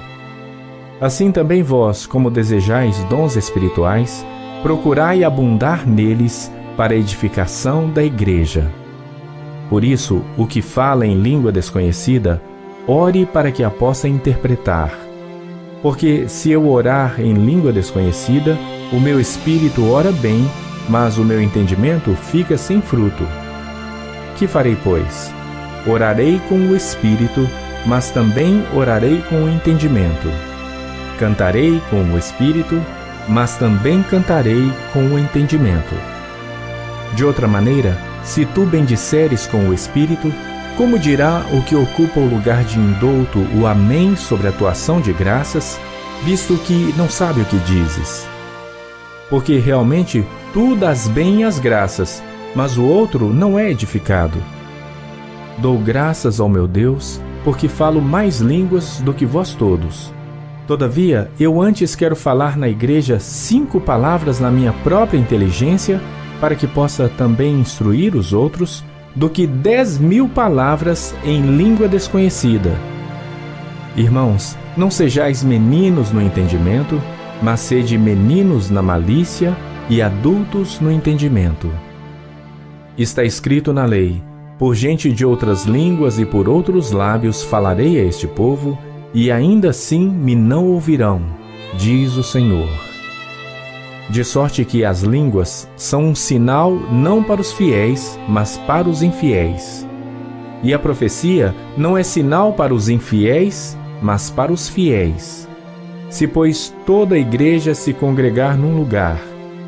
Assim também vós, como desejais dons espirituais, procurai abundar neles para a edificação da igreja. Por isso, o que fala em língua desconhecida, ore para que a possa interpretar. Porque se eu orar em língua desconhecida, o meu espírito ora bem, mas o meu entendimento fica sem fruto. Que farei, pois? Orarei com o espírito, mas também orarei com o entendimento. Cantarei com o espírito, mas também cantarei com o entendimento. De outra maneira, se tu bendisseres com o espírito, como dirá o que ocupa o lugar de indouto o amém sobre a tua ação de graças, visto que não sabe o que dizes? Porque realmente tu dás bem as graças, mas o outro não é edificado. Dou graças ao meu Deus, porque falo mais línguas do que vós todos. Todavia, eu antes quero falar na igreja 5 palavras na minha própria inteligência, para que possa também instruir os outros, do que 10.000 palavras em língua desconhecida. Irmãos, não sejais meninos no entendimento, mas sede meninos na malícia e adultos no entendimento. Está escrito na lei: por gente de outras línguas e por outros lábios falarei a este povo, e ainda assim me não ouvirão, diz o Senhor. De sorte que as línguas são um sinal não para os fiéis, mas para os infiéis. E a profecia não é sinal para os infiéis, mas para os fiéis. Se, pois, toda a igreja se congregar num lugar,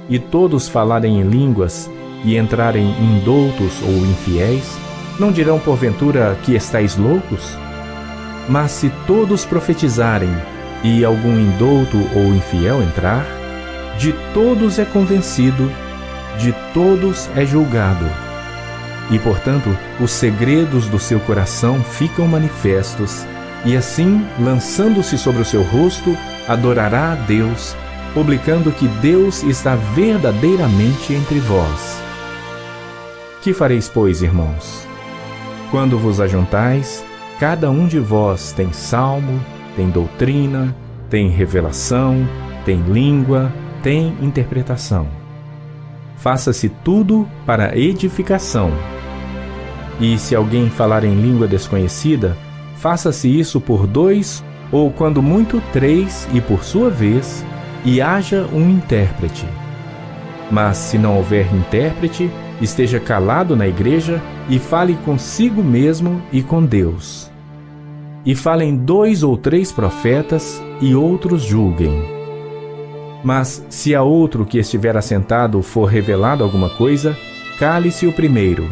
e todos falarem em línguas, e entrarem indoutos ou infiéis, não dirão porventura que estáis loucos? Mas se todos profetizarem, e algum indouto ou infiel entrar, de todos é convencido, de todos é julgado. E, portanto, os segredos do seu coração ficam manifestos, e assim, lançando-se sobre o seu rosto, adorará a Deus, publicando que Deus está verdadeiramente entre vós. Que fareis, pois, irmãos? Quando vos ajuntais, cada um de vós tem salmo, tem doutrina, tem revelação, tem língua, tem interpretação. Faça-se tudo para edificação. E se alguém falar em língua desconhecida, faça-se isso por 2, ou quando muito 3, e por sua vez, e haja um intérprete. Mas se não houver intérprete, esteja calado na igreja e fale consigo mesmo e com Deus. E falem 2 ou 3 profetas, e outros julguem. Mas se a outro que estiver assentado for revelado alguma coisa, cale-se o primeiro,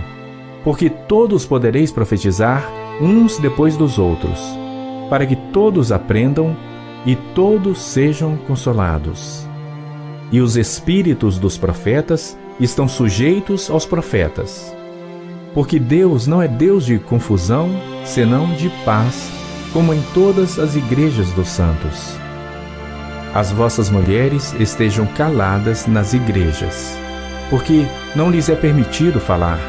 porque todos podereis profetizar uns depois dos outros, para que todos aprendam e todos sejam consolados. E os espíritos dos profetas estão sujeitos aos profetas. Porque Deus não é Deus de confusão, senão de paz, como em todas as igrejas dos santos. As vossas mulheres estejam caladas nas igrejas, porque não lhes é permitido falar,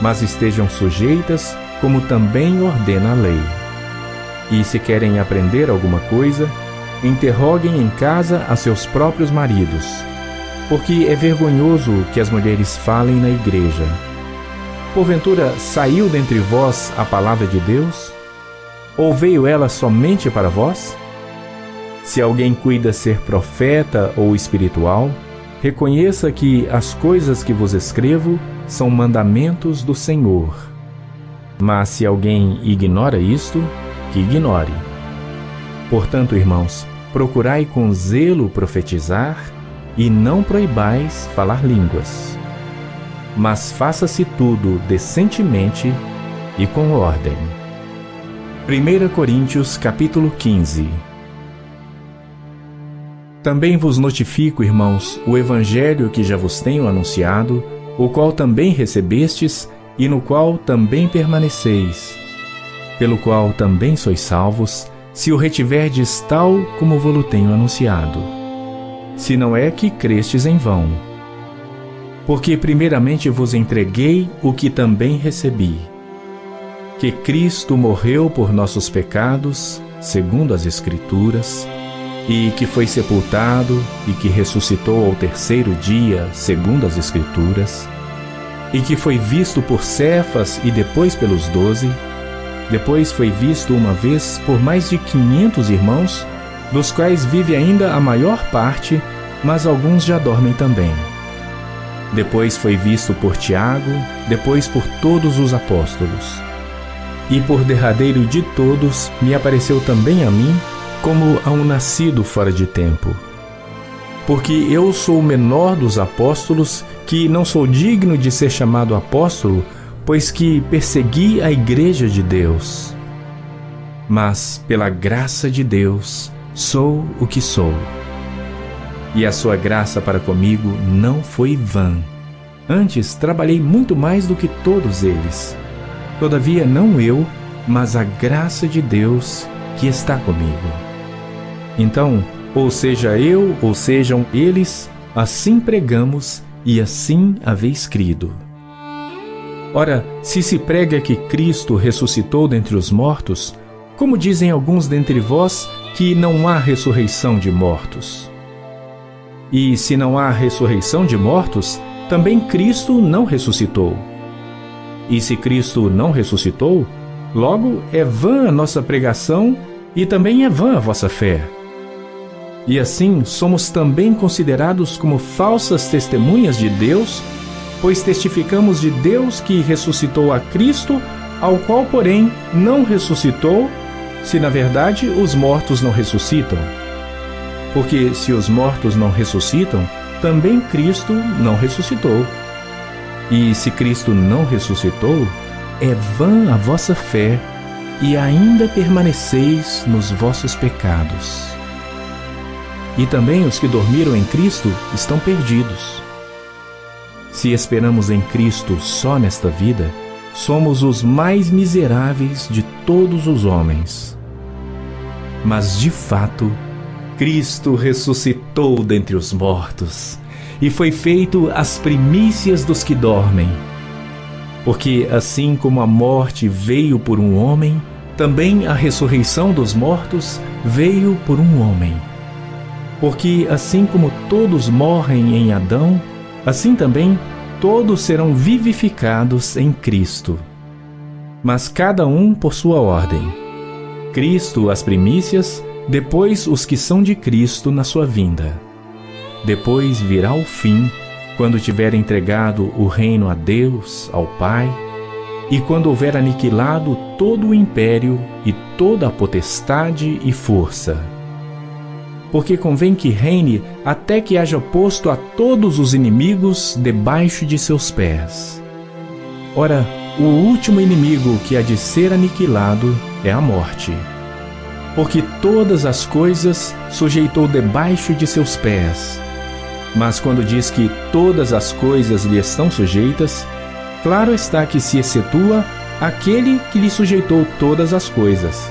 mas estejam sujeitas como também ordena a lei. E se querem aprender alguma coisa, interroguem em casa a seus próprios maridos, porque é vergonhoso que as mulheres falem na igreja. Porventura saiu dentre vós a palavra de Deus? Ou veio ela somente para vós? Se alguém cuida ser profeta ou espiritual, reconheça que as coisas que vos escrevo são mandamentos do Senhor. Mas se alguém ignora isto, que ignore. Portanto, irmãos, procurai com zelo profetizar e não proibais falar línguas. Mas faça-se tudo decentemente e com ordem. 1 Coríntios capítulo 15. Também vos notifico, irmãos, o evangelho que já vos tenho anunciado, o qual também recebestes e no qual também permaneceis, pelo qual também sois salvos, se o retiverdes tal como vo-lo tenho anunciado. Se não é que crestes em vão. Porque primeiramente vos entreguei o que também recebi, que Cristo morreu por nossos pecados, segundo as Escrituras, e que foi sepultado e que ressuscitou ao terceiro dia, segundo as Escrituras, e que foi visto por Cefas e depois pelos 12, depois foi visto uma vez por mais de 500 irmãos, dos quais vive ainda a maior parte, mas alguns já dormem também. Depois foi visto por Tiago, depois por todos os apóstolos. E por derradeiro de todos, me apareceu também a mim, como a um nascido fora de tempo. Porque eu sou o menor dos apóstolos, que não sou digno de ser chamado apóstolo, pois que persegui a igreja de Deus. Mas, pela graça de Deus, sou o que sou. E a sua graça para comigo não foi vã. Antes trabalhei muito mais do que todos eles. Todavia não eu, mas a graça de Deus que está comigo. Então, ou seja eu, ou sejam eles, assim pregamos e assim haveis crido. Ora, se prega que Cristo ressuscitou dentre os mortos, como dizem alguns dentre vós que não há ressurreição de mortos? E se não há ressurreição de mortos, também Cristo não ressuscitou. E se Cristo não ressuscitou, logo é vã a nossa pregação e também é vã a vossa fé. E assim somos também considerados como falsas testemunhas de Deus, pois testificamos de Deus que ressuscitou a Cristo, ao qual, porém, não ressuscitou, se na verdade os mortos não ressuscitam. Porque se os mortos não ressuscitam, também Cristo não ressuscitou. E se Cristo não ressuscitou, é vã a vossa fé e ainda permaneceis nos vossos pecados. E também os que dormiram em Cristo estão perdidos. Se esperamos em Cristo só nesta vida, somos os mais miseráveis de todos os homens. Mas de fato, Cristo ressuscitou dentre os mortos e foi feito as primícias dos que dormem. Porque assim como a morte veio por um homem, também a ressurreição dos mortos veio por um homem. Porque assim como todos morrem em Adão, assim também todos serão vivificados em Cristo. Mas cada um por sua ordem. Cristo as primícias, depois os que são de Cristo na sua vinda. Depois virá o fim, quando tiver entregado o reino a Deus, ao Pai, e quando houver aniquilado todo o império e toda a potestade e força. Porque convém que reine até que haja posto a todos os inimigos debaixo de seus pés. Ora, o último inimigo que há de ser aniquilado é a morte. Porque todas as coisas sujeitou debaixo de seus pés. Mas quando diz que todas as coisas lhe estão sujeitas, claro está que se excetua aquele que lhe sujeitou todas as coisas.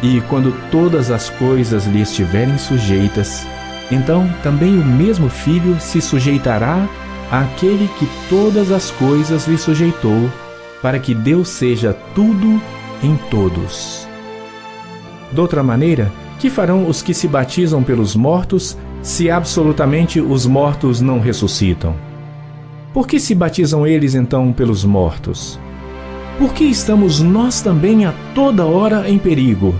E quando todas as coisas lhe estiverem sujeitas, então também o mesmo Filho se sujeitará àquele que todas as coisas lhe sujeitou, para que Deus seja tudo em todos. De outra maneira, que farão os que se batizam pelos mortos, se absolutamente os mortos não ressuscitam? Por que se batizam eles então pelos mortos? Por que estamos nós também a toda hora em perigo?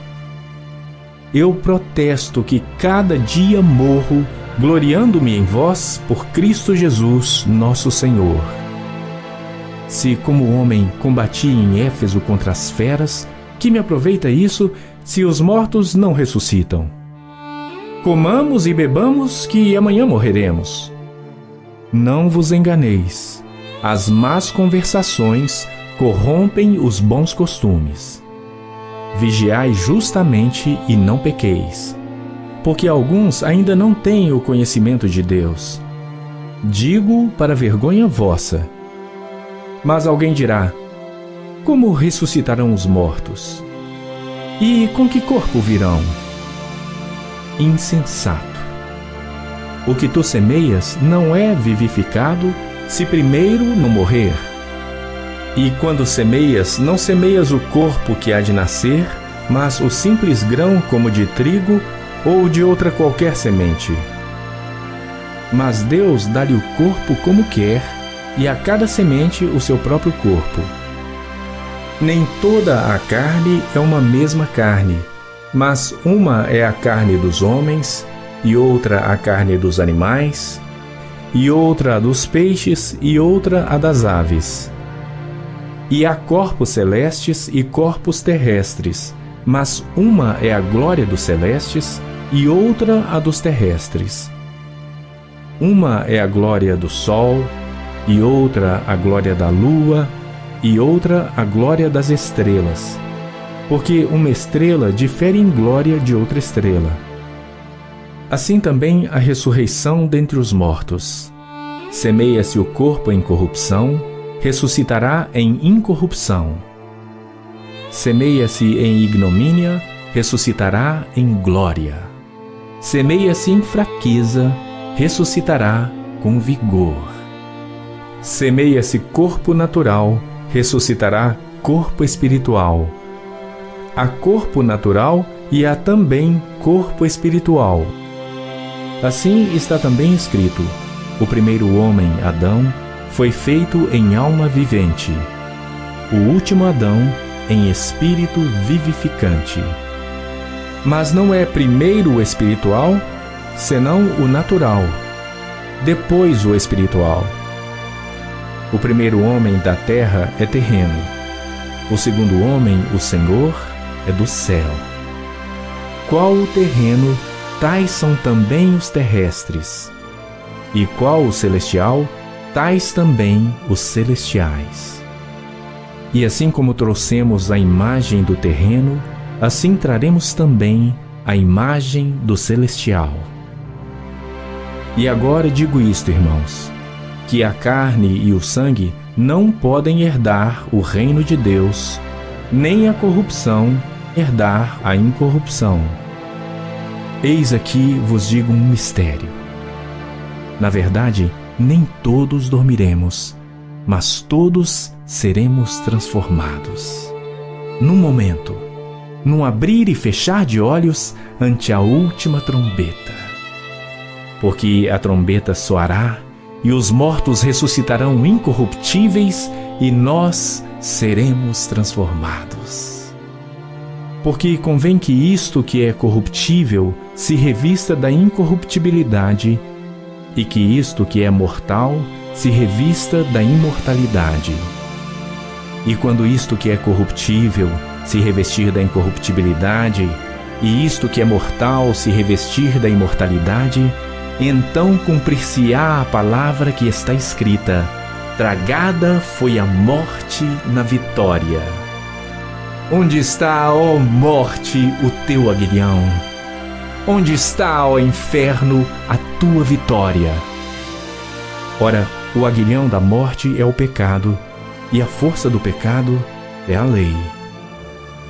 Eu protesto que cada dia morro, gloriando-me em vós por Cristo Jesus, nosso Senhor. Se como homem combati em Éfeso contra as feras, que me aproveita isso se os mortos não ressuscitam? Comamos e bebamos, que amanhã morreremos. Não vos enganeis, as más conversações corrompem os bons costumes. Vigiai justamente e não pequeis, porque alguns ainda não têm o conhecimento de Deus. Digo para vergonha vossa. Mas alguém dirá: como ressuscitarão os mortos? E com que corpo virão? Insensato! O que tu semeias não é vivificado se primeiro não morrer. E quando semeias, não semeias o corpo que há de nascer, mas o simples grão como de trigo ou de outra qualquer semente. Mas Deus dá-lhe o corpo como quer, e a cada semente o seu próprio corpo. Nem toda a carne é uma mesma carne, mas uma é a carne dos homens, e outra a carne dos animais, e outra a dos peixes, e outra a das aves. E há corpos celestes e corpos terrestres, mas uma é a glória dos celestes, e outra a dos terrestres. Uma é a glória do sol, e outra a glória da lua, e outra a glória das estrelas, porque uma estrela difere em glória de outra estrela. Assim também a ressurreição dentre os mortos. Semeia-se o corpo em corrupção, ressuscitará em incorrupção. Semeia-se em ignomínia, ressuscitará em glória. Semeia-se em fraqueza, ressuscitará com vigor. Semeia-se corpo natural, ressuscitará corpo espiritual. Há corpo natural e há também corpo espiritual. Assim está também escrito: o primeiro homem, Adão, foi feito em alma vivente. O último Adão, em espírito vivificante. Mas não é primeiro o espiritual, senão o natural, depois o espiritual. O primeiro homem da terra é terreno, o segundo homem, o Senhor, é do céu. Qual o terreno, tais são também os terrestres, e qual o celestial, tais também os celestiais. E assim como trouxemos a imagem do terreno, assim traremos também a imagem do celestial. E agora digo isto, irmãos, que a carne e o sangue não podem herdar o reino de Deus, nem a corrupção herdar a incorrupção. Eis aqui vos digo um mistério. Na verdade, nem todos dormiremos, mas todos seremos transformados. Num momento, num abrir e fechar de olhos ante a última trombeta. Porque a trombeta soará, e os mortos ressuscitarão incorruptíveis, e nós seremos transformados. Porque convém que isto que é corruptível se revista da incorruptibilidade, e que isto que é mortal se revista da imortalidade. E quando isto que é corruptível se revestir da incorruptibilidade, e isto que é mortal se revestir da imortalidade, então cumprir-se-á a palavra que está escrita: tragada foi a morte na vitória. Onde está, ó morte, o teu aguilhão? Onde está, ó inferno, a tua vitória? Ora, o aguilhão da morte é o pecado, e a força do pecado é a lei.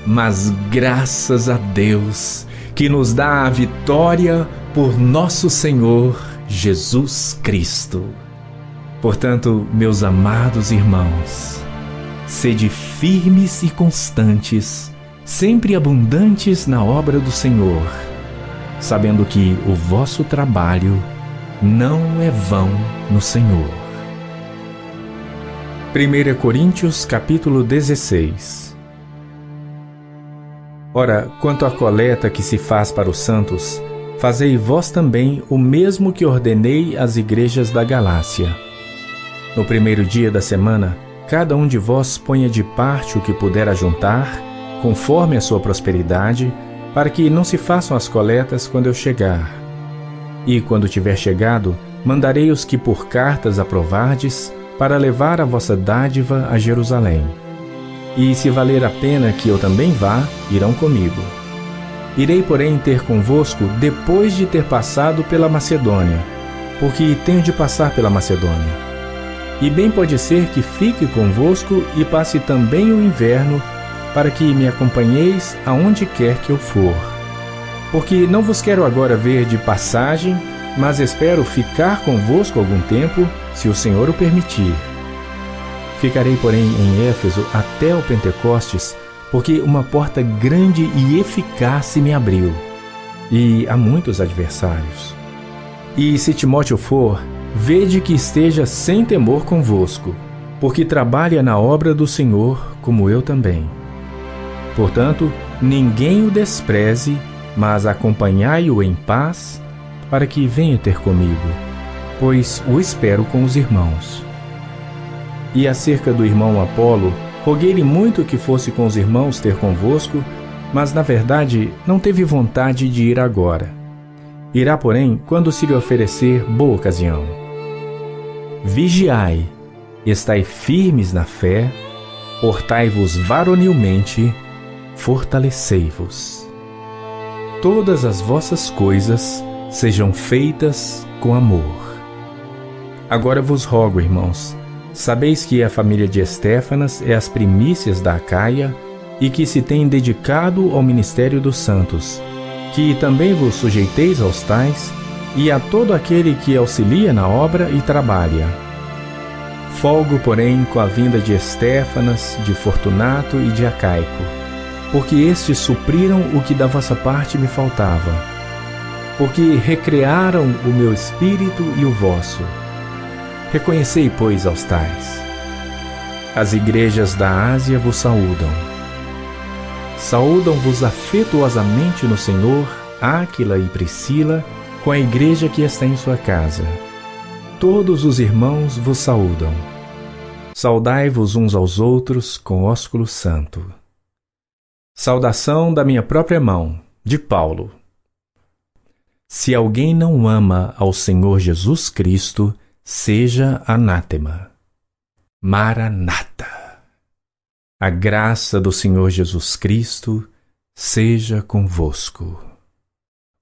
Mas graças a Deus, que nos dá a vitória por nosso Senhor Jesus Cristo. Portanto, meus amados irmãos, sede firmes e constantes, sempre abundantes na obra do Senhor, sabendo que o vosso trabalho não é vão no Senhor. 1 Coríntios capítulo 16. Ora, quanto à coleta que se faz para os santos, fazei vós também o mesmo que ordenei às igrejas da Galácia. No primeiro dia da semana, cada um de vós ponha de parte o que puder ajuntar, conforme a sua prosperidade, para que não se façam as coletas quando eu chegar. E quando tiver chegado, mandarei os que por cartas aprovardes, para levar a vossa dádiva a Jerusalém. E se valer a pena que eu também vá, irão comigo. Irei, porém, ter convosco depois de ter passado pela Macedônia, porque tenho de passar pela Macedônia. E bem pode ser que fique convosco e passe também o inverno, para que me acompanheis aonde quer que eu for. Porque não vos quero agora ver de passagem, mas espero ficar convosco algum tempo, se o Senhor o permitir. Ficarei, porém, em Éfeso até o Pentecostes, porque uma porta grande e eficaz se me abriu, e há muitos adversários. E se Timóteo for, vede que esteja sem temor convosco, porque trabalha na obra do Senhor, como eu também. Portanto, ninguém o despreze, mas acompanhai-o em paz, para que venha ter comigo, pois o espero com os irmãos. E acerca do irmão Apolo, roguei-lhe muito que fosse com os irmãos ter convosco, mas na verdade não teve vontade de ir agora. Irá, porém, quando se lhe oferecer boa ocasião. Vigiai, estai firmes na fé, portai-vos varonilmente, fortalecei-vos. Todas as vossas coisas sejam feitas com amor. Agora vos rogo, irmãos, sabeis que a família de Estéfanas é as primícias da Acaia e que se tem dedicado ao ministério dos santos, que também vos sujeiteis aos tais e a todo aquele que auxilia na obra e trabalha. Folgo, porém, com a vinda de Estéfanas, de Fortunato e de Acaico, porque estes supriram o que da vossa parte me faltava, porque recrearam o meu espírito e o vosso. Reconhecei, pois, aos tais. As igrejas da Ásia vos saúdam. Saúdam-vos afetuosamente no Senhor Áquila e Priscila, com a igreja que está em sua casa. Todos os irmãos vos saúdam. Saudai-vos uns aos outros com ósculo santo. Saudação da minha própria mão, de Paulo. Se alguém não ama ao Senhor Jesus Cristo, seja anátema. Maranata. A graça do Senhor Jesus Cristo seja convosco.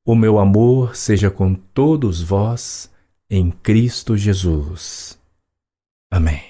O meu amor seja com todos vós em Cristo Jesus. Amém.